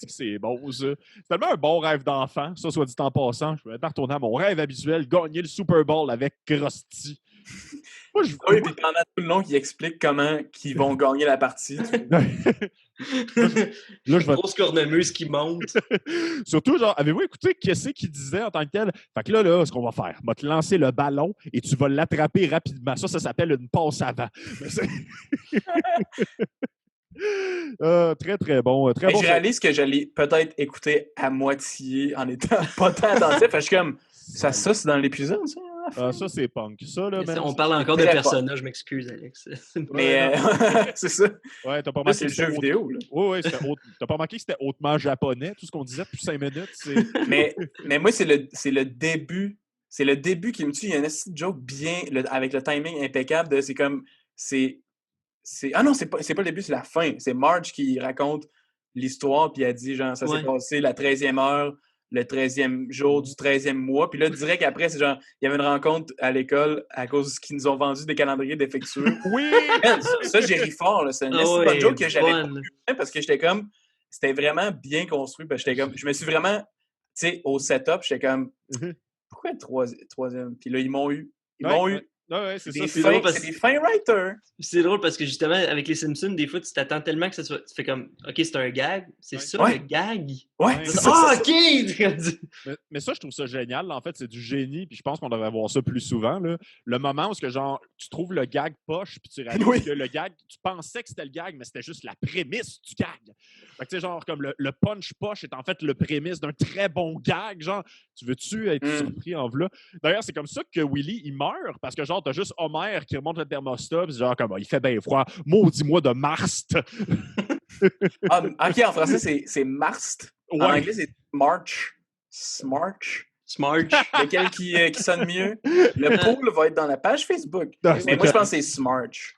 C'est bon, ça. C'est tellement un bon rêve d'enfant, ça, soit dit en passant. Je vais maintenant retourner à mon rêve habituel, gagner le Super Bowl avec Krusty. Oui, puis pendant tout le long, il explique comment ils vont gagner la partie. Une grosse cornemuse qui monte. Surtout, genre, avez-vous écouté qu'est-ce qu'il disait en tant que tel? Fait que là, ce qu'on va faire, on va te lancer le ballon et tu vas l'attraper rapidement. Ça s'appelle une passe avant. Très, très bon. Très bon. Je réalise que j'allais peut-être écouter à moitié en étant pas tant attentif. Je suis comme, ça c'est dans l'épisode, ça? Ça, c'est punk. Ça, là, on parle encore de personnages, je m'excuse, Alex. Mais c'est ça. Ouais, t'as pas remarqué c'est le jeu vidéo. Là. Oui, t'as pas remarqué que c'était hautement japonais, tout ce qu'on disait depuis 5 minutes. mais moi, c'est le début. C'est le début qui me tue. Il y a une petite joke bien, avec le timing impeccable. C'est comme. Ah non, c'est pas le début, c'est la fin. C'est Marge qui raconte l'histoire, puis elle dit, genre, ça s'est passé la 13e heure. Le 13e jour du 13e mois. Puis là, direct après, c'est genre, il y avait une rencontre à l'école à cause qu'ils nous ont vendu des calendriers défectueux. Oui! Ça, j'ai ri fort. Là. C'est une bonne joke que j'avais pas vu parce que j'étais comme, c'était vraiment bien construit. Parce que j'étais comme, je me suis vraiment, tu sais, au setup, j'étais comme, pourquoi le troisième? Puis là, ils m'ont eu. Ouais, c'est ça. C'est des fins writers. C'est drôle parce que justement, avec les Simpsons, des fois, tu t'attends tellement que ça soit. Tu fais comme, OK, c'est un gag. C'est ça, le gag. Ouais. OK! Mais ça, je trouve ça génial. Là, en fait, c'est du génie. Puis je pense qu'on devrait voir ça plus souvent. Là. Le moment où genre, tu trouves le gag poche, puis tu réalises que le gag, tu pensais que c'était le gag, mais c'était juste la prémisse du gag. Fait que, tu sais, genre, comme le punch poche est en fait le prémisse d'un très bon gag. Genre, tu veux-tu être surpris en v'là? D'ailleurs, c'est comme ça que Willy, il meurt, parce que, genre, t'as juste Homer qui remonte le thermostat, puis genre, comme, il fait bien froid. Maudis-moi de Marst. OK, en français, c'est Marst. En anglais, c'est March. Smarch. Lequel qui sonne mieux? Le pool va être dans la page Facebook. Mais moi, je pense que c'est Smarch.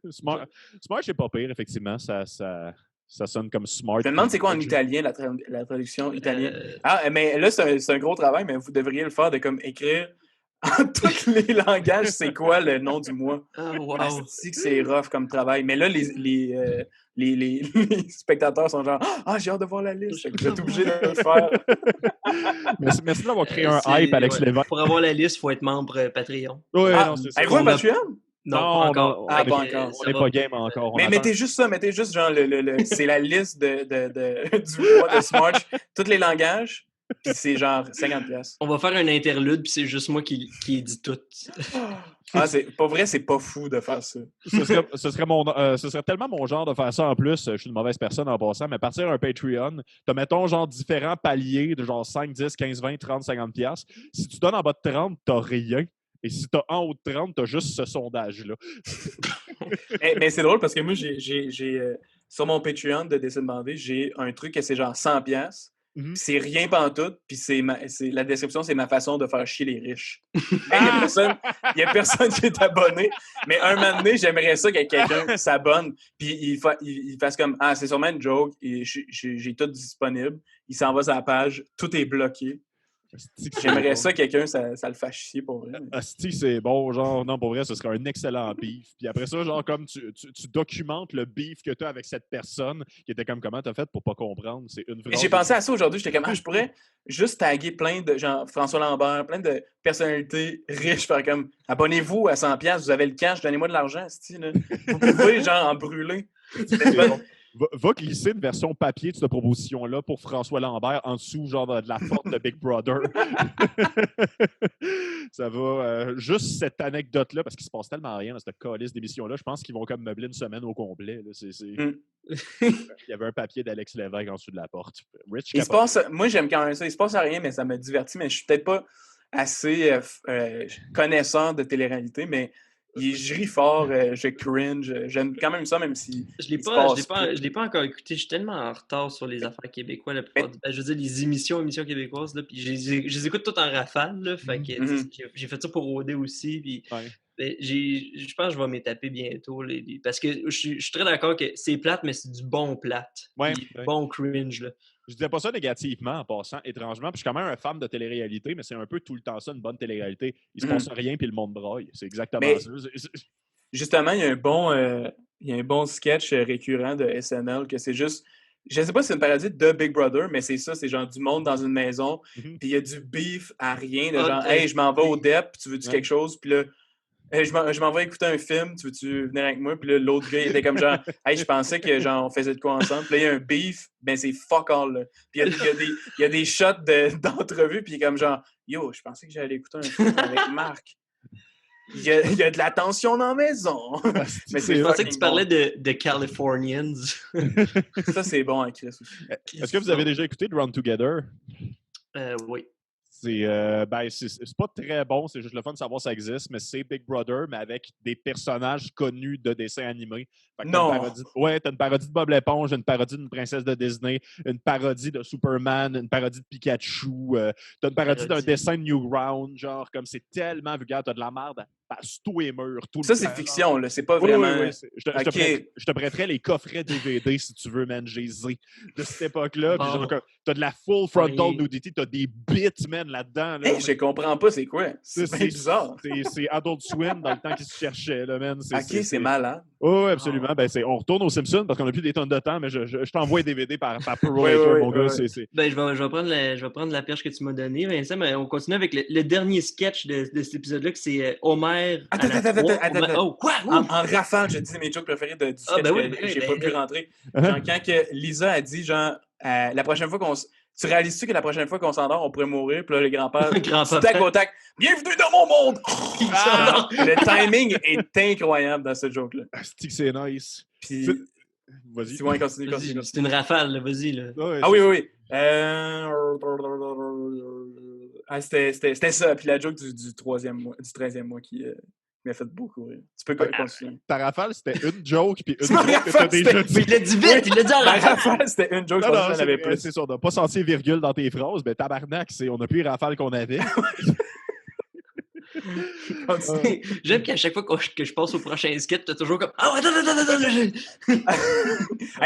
Smarch, c'est pas pire, effectivement. Ça sonne comme smart. Je me demande c'est quoi en italien, la traduction italienne. Mais là, c'est un gros travail, mais vous devriez le faire de comme écrire en tous les langages, c'est quoi le nom du mois. C'est rough comme travail. Mais là, les spectateurs sont genre « Ah, j'ai hâte de voir la liste. » Vous êtes obligés de le faire. Merci d'avoir créé un hype, Alex Lévesque. Pour avoir la liste, il faut être membre Patreon. Oui, non, c'est ça. Avez-vous un Patreon? Non, pas encore. Pas encore. On n'est pas game encore. Mais mettez juste ça, genre c'est la liste du mois de Smarch, tous les langages. Puis c'est genre 50$. On va faire un interlude, puis c'est juste moi qui dit tout. Ah, pas vrai, c'est pas fou de faire ça. Ce serait tellement mon genre de faire ça en plus. Je suis une mauvaise personne en passant, mais partir un Patreon, t'as, mettons, genre différents paliers de genre 5, 10, 15, 20, 30, 50$. Si tu donnes en bas de 30, t'as rien. Et si t'as en haut de 30, t'as juste ce sondage-là. Mais c'est drôle parce que moi, j'ai sur mon Patreon de Dessin Bandé, j'ai un truc que c'est genre 100$. Mm-hmm. C'est rien pantoute, puis la description, c'est ma façon de faire chier les riches. Il n'y a personne qui est abonné, mais un moment donné, j'aimerais ça que quelqu'un s'abonne, puis il fasse comme « Ah, c'est sûrement une joke, et j'ai tout disponible. » Il s'en va sur la page, tout est bloqué. J'aimerais ça, quelqu'un, ça le fasse chier pour vrai. Asti, c'est bon, genre, non, pour vrai, ce serait un excellent beef. Puis après ça, genre, comme tu documentes le beef que tu as avec cette personne qui était comme comment t'as fait pour pas comprendre. C'est une vraie. J'ai pensé à ça aujourd'hui, j'étais comme, je pourrais juste taguer plein de gens, François Lambert, plein de personnalités riches, faire comme, abonnez-vous à 100$, vous avez le cash, donnez-moi de l'argent, asti, là. Vous pouvez, genre, en brûler. Va glisser une version papier de cette proposition-là pour François Lambert en dessous, genre de la porte de Big Brother. Ça va. Juste cette anecdote-là, parce qu'il se passe tellement rien dans cette calice d'émission-là, je pense qu'ils vont comme meubler une semaine au complet. Là. Il y avait un papier d'Alex Lévesque en dessous de la porte. Moi, j'aime quand même ça. Il se passe rien, mais ça me divertit. Mais je suis peut-être pas assez connaisseur de télé-réalité, mais je ris fort, je cringe. J'aime quand même ça, même si. Je l'ai pas encore écouté. Je suis tellement en retard sur les affaires québécoises. Je veux dire, les émissions québécoises. Là, puis je les écoute toutes en rafale. Là, fait que, j'ai fait ça pour OD aussi. Puis, je pense que je vais m'étaper bientôt. Parce que je suis très d'accord que c'est plate, mais c'est du bon plate. Bon cringe. Là. Je disais pas ça négativement en passant, étrangement. Puis je suis quand même un fan de télé-réalité, mais c'est un peu tout le temps ça, une bonne télé-réalité. Il se passe rien, puis le monde braille. C'est exactement ça. Justement, il y a un bon sketch récurrent de SNL que c'est juste. Je ne sais pas si c'est une parodie de Big Brother, mais c'est ça, c'est genre du monde dans une maison, puis il y a du beef à rien, de genre, hey, je m'en vais au DEP, tu veux-tu quelque chose? Puis là, hey, je m'en vais écouter un film, tu veux-tu venir avec moi? Puis là, l'autre gars, il était comme genre, hey, je pensais que genre, on faisait de quoi ensemble. Puis là, il y a un beef, ben c'est fuck all, là. Puis il y a des shots d'entrevue, puis il est comme genre, yo, je pensais que j'allais écouter un film avec Marc. Il y a de la tension dans la maison. Mais je pensais que tu parlais de Californians. Ça, c'est bon, hein, Chris. Est-ce que vous avez déjà écouté Run Together? Oui. C'est pas très bon, c'est juste le fun de savoir que ça existe, mais c'est Big Brother, mais avec des personnages connus de dessins animés. Non! T'as une parodie de Bob l'éponge, une parodie d'une princesse de Disney, une parodie de Superman, une parodie de Pikachu, t'as une parodie d'un dessin de Newground, genre, comme c'est tellement vulgaire, t'as de la merde passe tout et mur. Ça, c'est fiction, là. C'est pas vraiment... Oui. Je te prêterais les coffrets DVD, si tu veux, man. J'ai de cette époque-là. Puis genre, t'as de la full frontal nudity, t'as des bits, man, là-dedans. Là, je comprends pas c'est quoi. C'est bizarre. C'est Adult Swim dans le temps qu'ils se cherchaient, là, man. C'est malade. Oui, absolument. On retourne aux Simpsons parce qu'on n'a plus des tonnes de temps, mais je t'envoie un DVD par Pro mon gars. Je vais prendre la perche que tu m'as donnée, Vincent, mais on continue avec le dernier sketch de cet épisode-là, que c'est Homer. Attends. Oh, quoi? En rafale, je dis mes jokes préférés du sketch que j'ai pas pu rentrer. Genre, quand que Lisa a dit, genre, la prochaine fois qu'on... Tu réalises-tu que la prochaine fois qu'on s'endort, on pourrait mourir? Puis là, le grand-père, tac au tac, bienvenue dans mon monde! Le timing est incroyable dans ce joke-là. C'est nice. Puis... Vas-y. Continue. C'est une rafale, là. Vas-y. Là. Oui. C'était ça. Puis la joke du 13e mois qui m'a fait beaucoup rire. Tu peux continuer. Ta rafale, c'était une joke, puis une joke que t'as déjà dit. Mais il l'a dit vite, il l'a dit en rafale. La rafale, c'était une joke, je pensais que j'en avais plus. C'est ça, on n'a pas senti virgule dans tes phrases, mais tabarnak, on n'a plus les rafales qu'on avait. J'aime qu'à chaque fois que je passe au prochain sketch, t'as toujours comme ah, attends.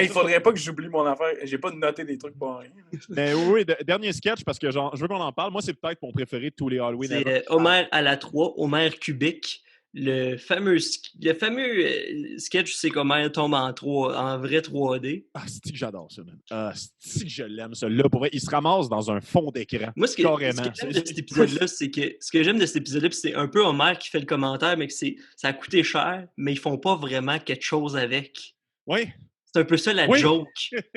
Il faudrait pas que j'oublie mon affaire. J'ai pas noté des trucs pour rien. Mais oui, dernier sketch parce que genre, je veux qu'on en parle. Moi, c'est peut-être mon préféré de tous les Halloween. C'est Homer à la 3, Homer cubique. Le fameux sketch, c'est qu'Homer tombe en vrai 3D. Ah, c'est que j'adore ça, man. Ah, c'est que je l'aime, ça. Là, pour vrai, il se ramasse dans un fond d'écran. Moi, ce que j'aime de cet épisode-là, c'est que ce que j'aime de cet épisode-là, c'est un peu Homer qui fait le commentaire, mais que ça a coûté cher, mais ils font pas vraiment quelque chose avec. Oui. C'est un peu ça la joke.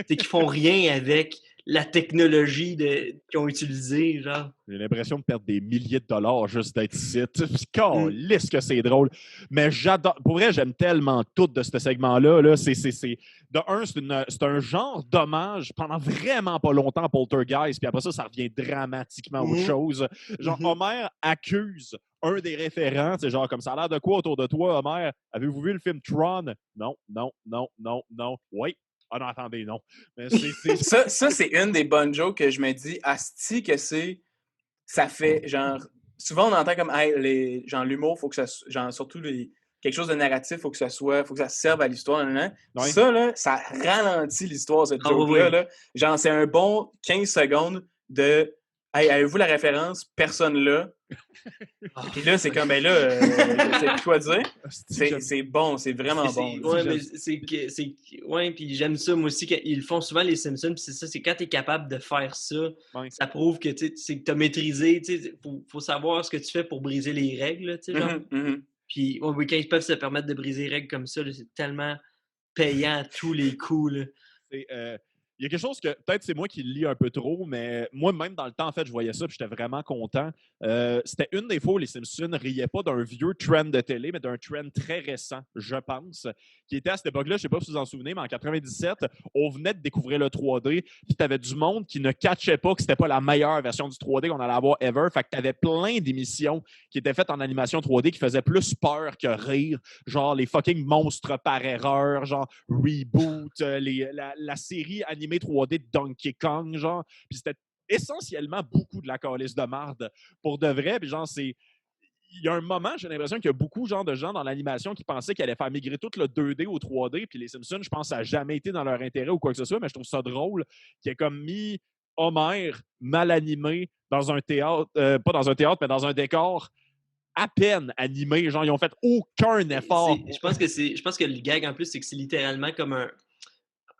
C'est qu'ils font rien avec la technologie qu'ils ont utilisée, genre. J'ai l'impression de perdre des milliers de dollars juste d'être ici. Calisse que c'est drôle. Mais j'adore. Pour vrai, j'aime tellement tout de ce segment-là. Là. De un, c'est un genre d'hommage pendant vraiment pas longtemps à Poltergeist, puis après ça revient dramatiquement à autre chose. Genre, Homer accuse un des référents, c'est genre comme ça a l'air de quoi autour de toi, Homer? Avez-vous vu le film Tron? Non. Oui. Ah non, attendez, non. Mais Ça, c'est une des bonnes jokes que je me dis, asti que c'est... Ça fait, genre... Souvent, on entend comme, hey, genre, l'humour, faut que ça... Genre, surtout quelque chose de narratif, faut que ça serve à l'histoire. Ouais. Ça, là, ça ralentit l'histoire, cette joke-là. Là. Genre, c'est un bon 15 secondes de... Hey, avez-vous la référence? Personne là. Puis là, c'est comme, ben là, c'est quoi dire? C'est bon, c'est vraiment bon. Ouais, mais ouais, puis j'aime ça, moi aussi, ils le font souvent, les Simpsons, puis c'est ça, c'est quand t'es capable de faire ça, ça prouve que t'as maîtrisé, faut savoir ce que tu fais pour briser les règles, tu sais, genre. Puis, quand ils peuvent se permettre de briser les règles comme ça, là, c'est tellement payant à tous les coups, là. Il y a quelque chose que, peut-être c'est moi qui le lis un peu trop, mais moi-même, dans le temps, en fait, je voyais ça et j'étais vraiment content. C'était une des fois où les Simpsons riaient pas d'un vieux trend de télé, mais d'un trend très récent, je pense, qui était à cette époque-là, je sais pas si vous vous en souvenez, mais en 97, on venait de découvrir le 3D, puis tu avais du monde qui ne catchait pas que c'était pas la meilleure version du 3D qu'on allait avoir ever. Fait que tu avais plein d'émissions qui étaient faites en animation 3D qui faisaient plus peur que rire, genre les fucking monstres par erreur, genre Reboot, la série animée 3D de Donkey Kong, genre. Puis c'était essentiellement beaucoup de la calice de marde pour de vrai. Puis genre, il y a un moment, j'ai l'impression qu'il y a beaucoup genre, de gens dans l'animation qui pensaient qu'ils allaient faire migrer tout le 2D au 3D. Puis les Simpsons, je pense, ça n'a jamais été dans leur intérêt ou quoi que ce soit, mais je trouve ça drôle qu'il ait comme mis Homer mal animé dans un théâtre, pas dans un théâtre, mais dans un décor à peine animé. Genre, ils ont fait aucun effort. Je pense que le gag, en plus, c'est que c'est littéralement comme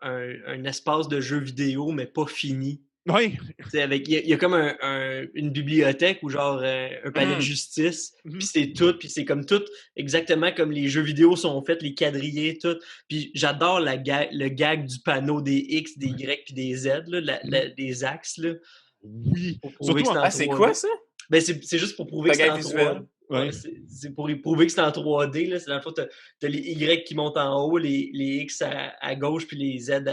un espace de jeu vidéo, mais pas fini. Oui. Il y a comme une bibliothèque ou genre un palais de justice, puis c'est tout, puis c'est comme tout exactement comme les jeux vidéo sont faits, les quadrillés, tout. Puis j'adore le gag du panneau des X, des Y, puis des Z, là, des axes. Là, oui. Surtout, c'est quoi ça? Ben, c'est juste pour prouver que c'est en 3D. Ouais. C'est pour prouver que c'est en 3D. Là. C'est dans le fond, t'as les Y qui montent en haut, les X à gauche, puis les Z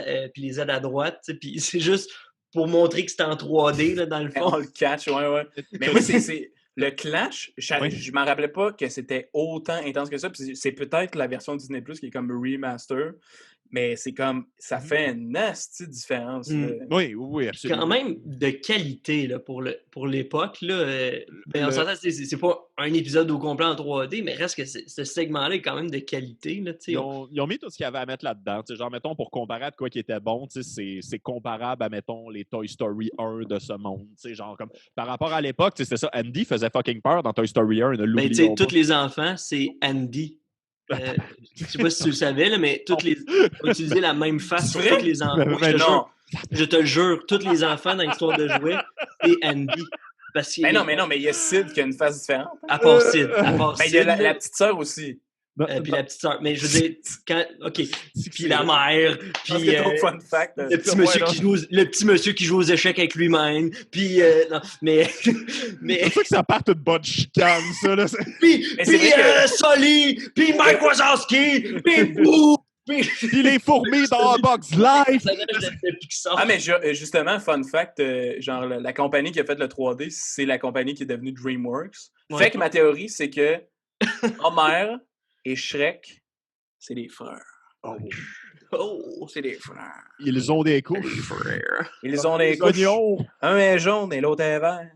à droite. Puis c'est juste pour montrer que c'est en 3D, là, dans le fond. On le catch, ouais. Mais moi, c'est le Clash, je m'en rappelais pas que c'était autant intense que ça. Puis c'est peut-être la version Disney Plus qui est comme remaster. Mais c'est comme, ça fait une nasty différence. Oui, absolument. Quand même de qualité là, pour l'époque. On s'entend, c'est pas un épisode au complet en 3D, mais reste que ce segment-là est quand même de qualité. Là, ils ont mis tout ce qu'il y avait à mettre là-dedans. Genre, mettons, pour comparer à quoi qui était bon, c'est comparable à, mettons, les Toy Story 1 de ce monde. Genre, comme, par rapport à l'époque, c'était ça. Andy faisait fucking peur dans Toy Story 1. Mais tu sais, tous les enfants, c'est Andy. Je sais pas si tu le savais, là, mais ont utilisé la même face sur tous les enfants. Je te le jure, tous les enfants dans l'histoire de jouets, c'est Andy. Mais non, mais il y a Sid qui a une face différente. À part Sid. Mais il y a la petite sœur aussi. Puis la petite sœur. Mais je veux dire, OK. Puis la mère. Puis fun fact, le petit monsieur qui joue aux échecs avec lui-même. Puis, non, mais... C'est sûr que ça part une bonne chicane, ça. Là. Puis Sully, puis Mike Wazowski, puis Boo. Puis les fourmis dans Box Life! Mais justement, fun fact, genre la compagnie qui a fait le 3D, c'est la compagnie qui est devenue DreamWorks. Ouais. Fait que ma théorie, c'est que Homer et Shrek, c'est des frères. Oh, c'est des frères. Ils ont des couches. Ils ont des couches. Un est jaune et l'autre est vert.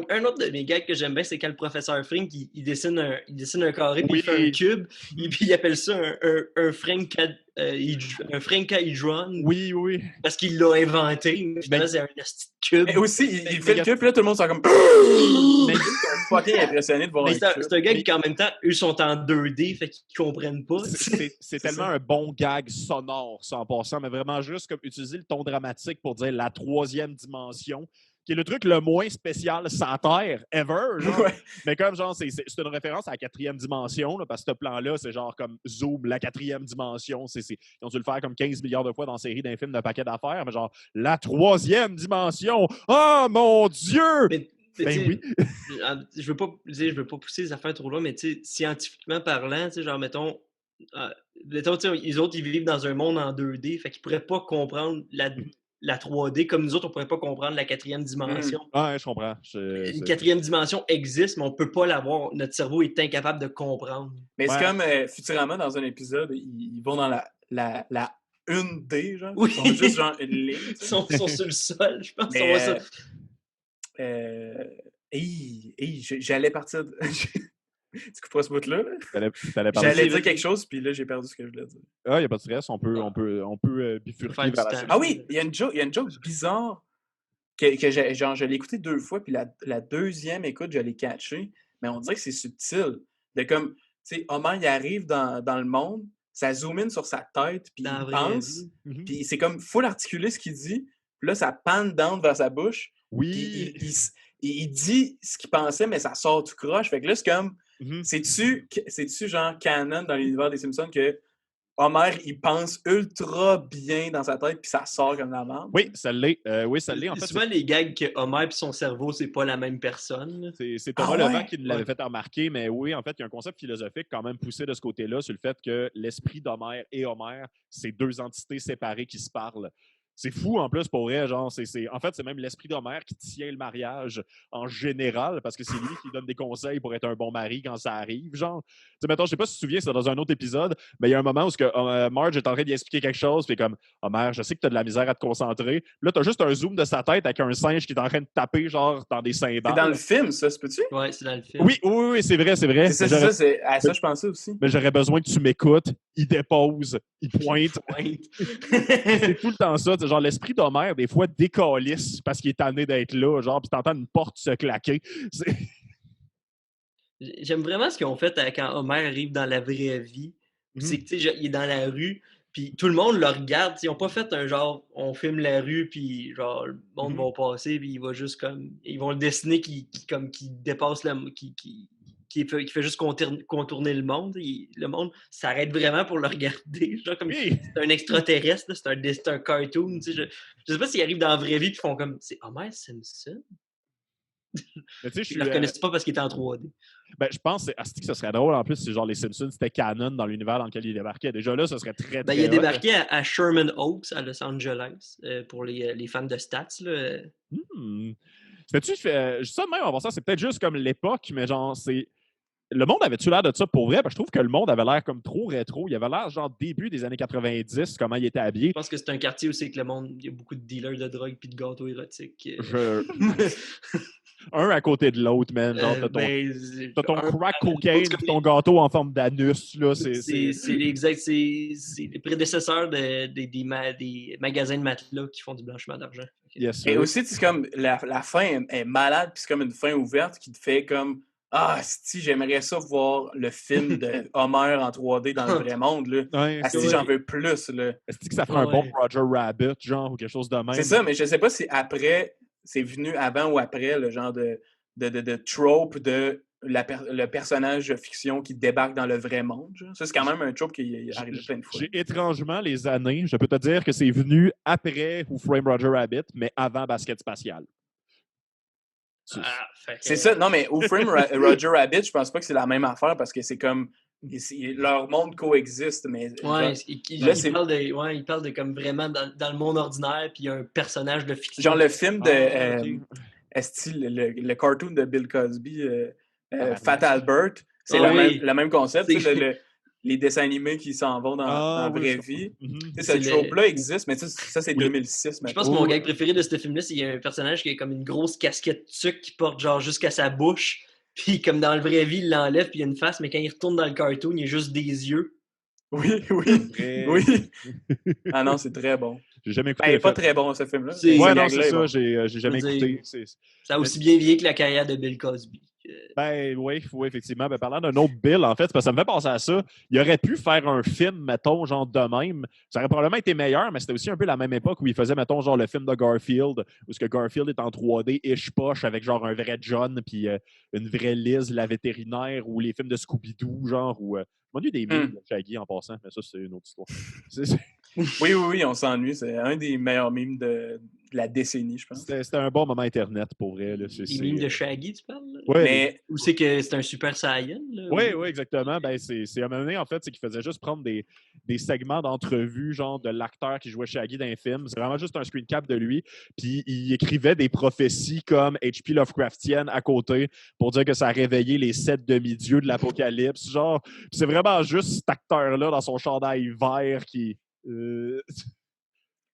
Un autre de mes gags que j'aime bien, c'est quand le professeur Frink il dessine un carré puis il fait un cube et puis il appelle ça un Frankahedron. Oui. Parce qu'il l'a inventé. Finalement, c'est un petit cube. Et aussi, il fait le cube, puis là, tout le monde sont comme... Mais ils sont fucking impressionnés de voir un cube. C'est un gag qui, en même temps, eux sont en 2D, fait qu'ils comprennent pas. C'est tellement un bon gag sonore, ça, en passant, mais vraiment juste comme utiliser le ton dramatique pour dire la troisième dimension. qui est le truc le moins spécial sans terre ever. Genre. Ouais. Mais comme genre, c'est une référence à la 4e dimension, là, parce que ce plan-là, c'est genre comme Zoom, la 4e dimension. Ils ont dû le faire comme 15 milliards de fois dans la série d'un film de paquet d'affaires, mais genre, la 3e dimension! Oh mon Dieu! Ben oui. Je veux pas pousser les affaires trop loin, mais scientifiquement parlant, genre, mettons, les autres, ils vivent dans un monde en 2D, fait qu'ils pourraient pas comprendre la 3D, comme nous autres, on pourrait pas comprendre la 4e dimension. Ouais, je comprends. Une 4e dimension existe, mais on peut pas l'avoir. Notre cerveau est incapable de comprendre. Mais c'est comme Futurama, dans un épisode, ils vont dans la 1D, genre. Oui. Ils sont juste genre une ligne. Ils sont sur le sol, je pense. J'allais partir... Tu couperas ce bout-là? J'allais dire quelque chose, puis là, j'ai perdu ce que je voulais dire. Ah, il n'y a pas de stress. On peut bifurquer vers la suite. Ah oui, il y a une joke bizarre que je l'ai écouté 2 fois, puis la 2e écoute, je l'ai catché, mais on dirait que c'est subtil. De comme, tu sais, Homer, il arrive dans le monde, ça zoom in sur sa tête, puis il pense, puis c'est comme full articulé ce qu'il dit, puis là, ça panne down vers sa bouche, oui. puis il dit ce qu'il pensait, mais ça sort tout croche. Fait que là, c'est comme, c'est-tu genre canon dans l'univers des Simpsons que Homer, il pense ultra bien dans sa tête puis ça sort comme la merde? Oui, ça l'est. En fait, souvent les gags que Homer et son cerveau, c'est pas la même personne. C'est Thomas Levent qui nous l'avait fait remarquer, mais oui, en fait, il y a un concept philosophique quand même poussé de ce côté-là sur le fait que l'esprit d'Homer et Homer, c'est 2 entités séparées qui se parlent. C'est fou, en plus, pour vrai. Genre, en fait, c'est même l'esprit d'Homer qui tient le mariage en général, parce que c'est lui qui donne des conseils pour être un bon mari quand ça arrive. Genre, tu sais, mettons, je sais pas si tu te souviens, c'est dans un autre épisode, mais il y a un moment où Marge est en train d'y expliquer quelque chose, puis comme, Homer, je sais que tu as de la misère à te concentrer. Là, tu as juste un zoom de sa tête avec un singe qui est en train de taper, genre, dans des cymbales. C'est dans le film, ça, se peut-tu? Ouais, c'est dans le film. Oui, c'est vrai. C'est ça, je pensais aussi. Mais j'aurais besoin que tu m'écoutes. Il dépose, il pointe. C'est tout le temps ça. Genre, l'esprit d'Homer, des fois, décalisse parce qu'il est tanné d'être là, genre, puis t'entends une porte se claquer. J'aime vraiment ce qu'ils ont fait quand Homer arrive dans la vraie vie. C'est que, tu sais, il est dans la rue, puis tout le monde le regarde. Ils n'ont pas fait un genre, on filme la rue, puis genre, le monde va passer, puis il va juste comme. Ils vont le dessiner qui dépasse qui fait juste contourner le monde. Le monde s'arrête vraiment pour le regarder. Genre comme c'est un extraterrestre, là, c'est un cartoon. Tu sais, je sais pas s'ils arrivent dans la vraie vie et font comme c'est Homer Simpson. Mais tu sais, ils ne le reconnaissent pas parce qu'il est en 3D. Ben, je pense que ce serait drôle en plus si genre les Simpsons c'était canon dans l'univers dans lequel il débarquait. Déjà là, ce serait très il a débarqué à Sherman Oaks, à Los Angeles, pour les fans de stats. Là. C'était-tu ça de même en passant, c'est peut-être juste comme l'époque, mais genre c'est. Le monde avait-tu l'air de ça pour vrai? Parce que je trouve que le monde avait l'air comme trop rétro. Il avait l'air genre début des années 90, comment il était habillé. Je pense que c'est un quartier où c'est que le monde, il y a beaucoup de dealers de drogue et de gâteaux érotiques. Un à côté de l'autre, man. Genre, t'as ton crack cocaine et ton gâteau en forme d'anus. Là, c'est les prédécesseurs des magasins de matelas qui font du blanchiment d'argent. Yes, et aussi, c'est comme la fin est malade, puis c'est comme une fin ouverte qui te fait comme si j'aimerais ça voir le film de Homer en 3D dans le vrai monde. Là. Ouais, j'en veux plus. Là. Est-ce que ça ferait un bon Roger Rabbit, genre, ou quelque chose de même? C'est ça, mais je sais pas si après, c'est venu avant ou après le genre de trope de le personnage de fiction qui débarque dans le vrai monde. Genre. Ça, c'est quand même un trope qui arrive plein de fois. J'ai étrangement les années. Je peux te dire que c'est venu après Who Framed Roger Rabbit, mais avant Basket Spatial. C'est ça. Non, mais Who Framed Roger Rabbit, je pense pas que c'est la même affaire parce que c'est comme leur monde coexiste. Mais il parle de comme vraiment dans le monde ordinaire, puis il y a un personnage de fiction. Genre le film de le cartoon de Bill Cosby, Fat Albert, c'est le même concept. Les dessins animés qui s'en vont dans la vraie vie. Ce trope-là existe, mais ça, c'est 2006. Je pense que mon gag préféré de ce film-là, c'est qu'il y a un personnage qui a comme une grosse casquette tuque qui porte genre jusqu'à sa bouche. Puis comme dans la vraie vie, il l'enlève, puis il y a une face, mais quand il retourne dans le cartoon, il y a juste des yeux. Oui. Ah non, c'est très bon. J'ai jamais écouté. Il n'est pas très bon, ce film-là. Ouais, non, c'est ça. J'ai jamais écouté. Ça a aussi bien vieilli que la carrière de Bill Cosby. Ben oui, effectivement. Ben, parlant d'un autre Bill, en fait, parce que ça me fait penser à ça. Il aurait pu faire un film, mettons, genre de même. Ça aurait probablement été meilleur, mais c'était aussi un peu la même époque où il faisait, mettons, genre le film de Garfield, où ce que Garfield est en 3D-ish poche avec genre un vrai John puis une vraie Liz, la vétérinaire, ou les films de Scooby-Doo, genre, où... on a eu des mimes de Shaggy en passant, mais ça, c'est une autre histoire. Oui, on s'ennuie. C'est un des meilleurs mimes de la décennie, je pense. C'était un bon moment Internet, pour vrai. Là. Les mimes de Shaggy, tu parles? Ouais, mais... Ou c'est que c'est un Super Saiyan? Oui, exactement. Ben, c'est un moment donné, en fait, c'est qu'il faisait juste prendre des segments d'entrevue, genre de l'acteur qui jouait Shaggy dans un film. C'est vraiment juste un screen cap de lui. Puis il écrivait des prophéties comme H.P. Lovecraftienne à côté pour dire que ça a réveillé les 7 demi-dieux de l'Apocalypse. Genre, c'est vraiment juste cet acteur-là dans son chandail vert qui...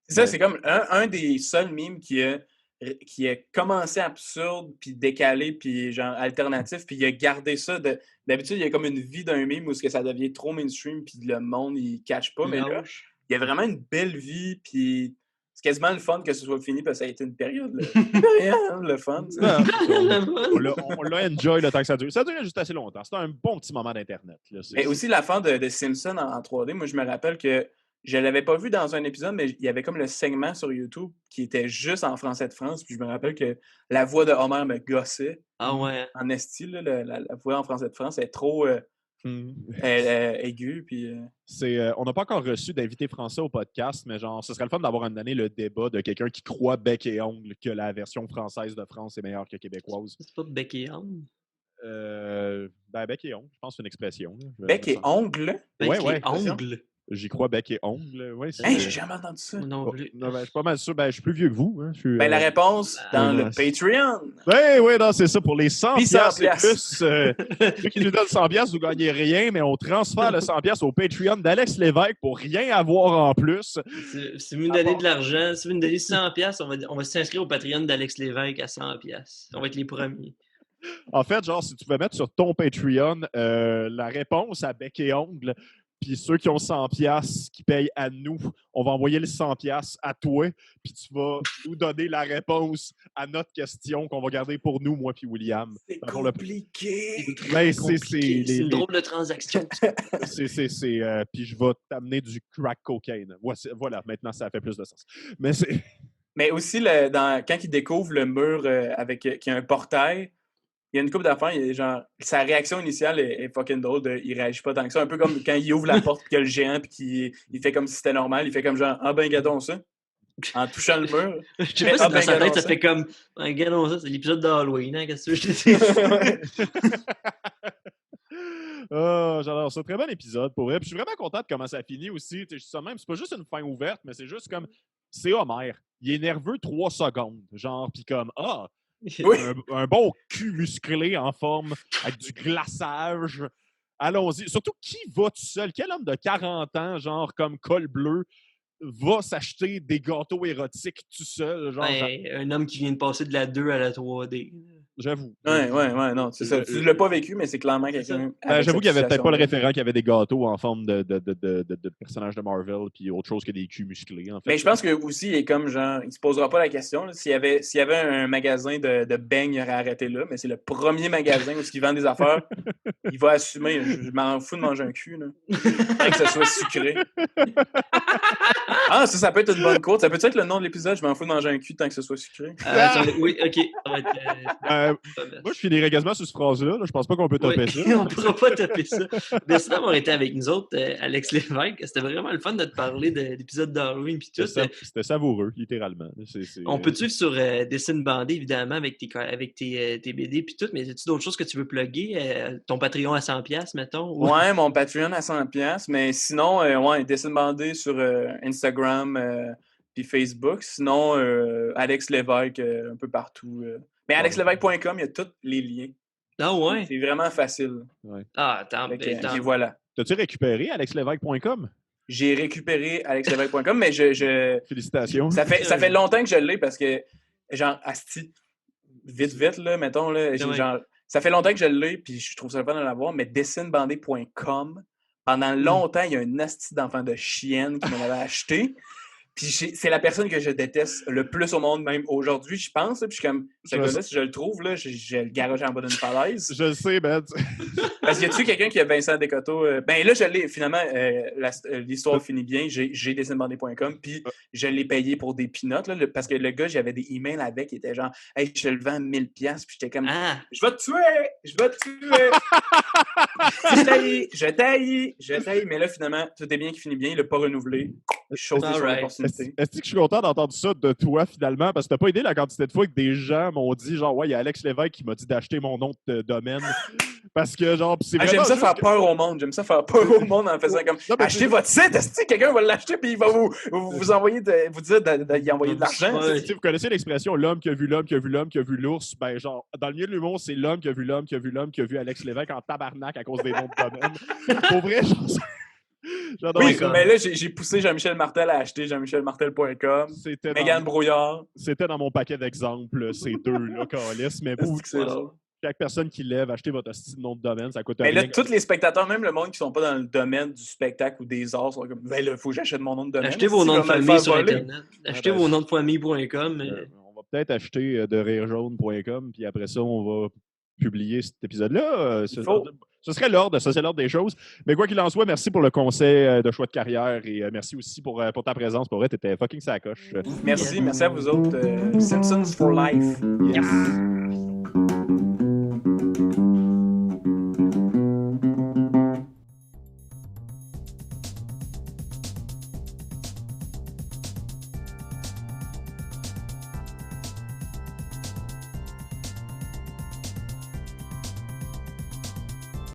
C'est ça, c'est comme un des seuls mimes qui a commencé absurde, puis décalé, puis genre alternatif, puis il a gardé ça. D'habitude, il y a comme une vie d'un mime où ça devient trop mainstream, puis le monde, il catch pas. Mais là, il y a vraiment une belle vie, puis c'est quasiment le fun que ce soit fini, parce que ça a été une période, le fun. On l'a enjoy le temps que ça dure. Ça durait juste assez longtemps. C'était un bon petit moment d'Internet. Mais aussi la fin de Simpson en 3D, moi, je me rappelle que je ne l'avais pas vu dans un épisode, mais il y avait comme le segment sur YouTube qui était juste en français de France. Puis je me rappelle que la voix de Homer me gossait. Ah ouais. En esti, là, la voix en français de France est trop aiguë. Puis, on n'a pas encore reçu d'invité français au podcast, mais genre, ce serait le fun d'avoir une année le débat de quelqu'un qui croit bec et ongle que la version française de France est meilleure que québécoise. C'est pas bec et ongle? Ben, bec et ongle, je pense que c'est une expression. Bec et ongle? Bec et ongle? J'y crois bec et ongle. Ouais, hey, j'ai jamais entendu ça. Non plus. Ben, je suis pas mal sûr. Ben, je suis plus vieux que vous. Hein. La réponse dans le Patreon. Oui, non, c'est ça. Pour les 100 piastres et plus, ceux qui nous donnent 100 piastres, vous ne gagnez rien, mais on transfère le 100 piastres au Patreon d'Alex Lévesque pour rien avoir en plus. Si vous nous donnez de l'argent, si vous nous donnez 100 piastres, on va s'inscrire au Patreon d'Alex Lévesque à 100 piastres. On va être les premiers. En fait, genre, si tu peux mettre sur ton Patreon la réponse à bec et ongle, puis ceux qui ont 100 piastres qui payent à nous, on va envoyer les 100 piastres à toi, puis tu vas nous donner la réponse à notre question qu'on va garder pour nous, moi puis William. C'est compliqué! C'est une drôle de transaction. Puis je vais t'amener du crack cocaine. Voilà, maintenant ça fait plus de sens. Mais aussi, quand il découvre le mur qui a un portail, il y a une couple d'affaires, genre, sa réaction initiale est fucking drôle, il réagit pas tant que ça. Un peu comme quand il ouvre la porte, qu'il y a le géant, puis il fait comme si c'était normal. Il fait comme genre, ah ben, gardons ça. En touchant le mur. Je sais pas si dans sa tête, ça fait comme, ah, gardons ça, c'est l'épisode d'Halloween, hein, qu'est-ce que je te dis? J'adore ça. Très bon épisode, pour vrai. Puis je suis vraiment content de comment ça finit aussi. Je suis même, c'est pas juste une fin ouverte, mais c'est juste comme, c'est Homer. Il est nerveux 3 secondes. Genre, puis comme, oui. Un bon cul musclé en forme avec du glaçage. Allons-y. Surtout, qui va tout seul? Quel homme de 40 ans, genre comme col bleu, va s'acheter des gâteaux érotiques tout seul? Genre, un homme qui vient de passer de la 2 à la 3D. J'avoue. Ouais, non, c'est ça. Tu ne l'as pas vécu, mais c'est clairement quelqu'un. J'avoue qu'il n'y avait peut-être pas le référent qui avait des gâteaux en forme de personnages de Marvel puis autre chose que des culs musclés. En fait. Mais je pense que aussi, il est comme genre, il se posera pas la question. Là. S'il y avait un magasin de beignes, il aurait arrêté là, mais c'est le premier magasin où il vend des affaires. Il va assumer. Je m'en fous de manger un cul. Là. Que ça soit sucré. Ah, ça peut être une bonne quote. Ça peut être le nom de l'épisode. Je m'en fous de manger un cul tant que ce soit sucré. Oui, ok. Ça va être, moi, je finirais quasiment sur cette phrase-là. Je pense pas qu'on peut topper ça. On ne pourra pas topper ça. Merci d'avoir été avec nous autres, Alex Lévesque. C'était vraiment le fun de te parler de l'épisode d'Halloween. C'était savoureux, littéralement. On peut te suivre sur Dessine Bandé, évidemment, avec tes BD puis tout, mais as-tu d'autres choses que tu veux plugger? Ton Patreon à 100$, mettons? Ou... Ouais, mon Patreon à 100$, mais sinon, Dessine Bandé sur Instagram puis Facebook. Sinon, Alex Lévesque un peu partout. Mais alexlevesque.com, il y a tous les liens. Ah ouais? C'est vraiment facile. Ouais. Ah, tant et voilà. T'as-tu récupéré alexlevesque.com? J'ai récupéré alexlevesque.com, mais je... Félicitations. Ça fait longtemps que je l'ai parce que, genre, asti, vite, là, mettons, là, genre, ça fait longtemps que je l'ai, puis je trouve ça le fun de l'avoir, mais dessinebandé.com, pendant longtemps, il y a un asti d'enfant de chienne qui m'en avait acheté. Puis c'est la personne que je déteste le plus au monde, même aujourd'hui, je pense. Puis je suis comme, ce gars-là, si je le trouve, là, je le garage en bas d'une falaise. Je le sais, man. Parce qu'il y a-tu quelqu'un qui a Vincent Descoteaux? Ben là, je l'ai, finalement, l'histoire finit bien. J'ai dessinebandé.com, puis je l'ai payé pour des peanuts, là, parce que le gars, j'avais des emails avec, il était genre, hey, je te le vends 1000$, puis j'étais comme, je vais te tuer! Je vais te tuer! je taille, mais là, finalement, tout est bien qui finit bien, il l'a pas renouvelé. Je suis sauté sur l'opportunité. Est-ce que je suis content d'entendre ça de toi, finalement? Parce que t'as pas idée la quantité de fois que des gens m'ont dit, genre, ouais, il y a Alex Lévesque qui m'a dit d'acheter mon nom de domaine. Parce que, genre, c'est vraiment. J'aime ça faire peur au monde. J'aime ça faire peur au monde en faisant comme. Non, achetez votre site, est-ce que quelqu'un va l'acheter puis il va vous envoyer vous dire d'y envoyer de l'argent? Vous connaissez l'expression l'homme qui a vu l'homme, qui a vu l'homme, qui a vu l'ours? Ben, genre, dans le milieu de l'humour, c'est l'homme qui a vu l'homme, qui a vu l'homme, qui a vu Alex Lévesque en tabarnak à cause des noms de domaine. Pour vrai, oui, mais là, j'ai poussé Jean-Michel Martel à acheter jean-michelmartel.com. Mégane Brouillard. C'était dans mon paquet d'exemples, ces deux-là, câlisse. Mais vous, chaque personne qui lève, achetez votre nom de domaine, ça coûte rien. Mais là, tous les spectateurs, même le monde qui sont pas dans le domaine du spectacle ou des arts, sont comme, ben là, il faut que j'achète mon nom de domaine. Achetez vos noms de famille sur Internet. Achetez vos noms de famille.com. On va peut-être acheter de rirejaune.com, puis après ça, on va publier cet épisode-là. Ce serait l'ordre, ça c'est l'ordre des choses. Mais quoi qu'il en soit, merci pour le conseil de choix de carrière et merci aussi pour ta présence. Pour vrai, t'étais fucking sacoche. Merci à vous autres. Simpsons for life. Yes.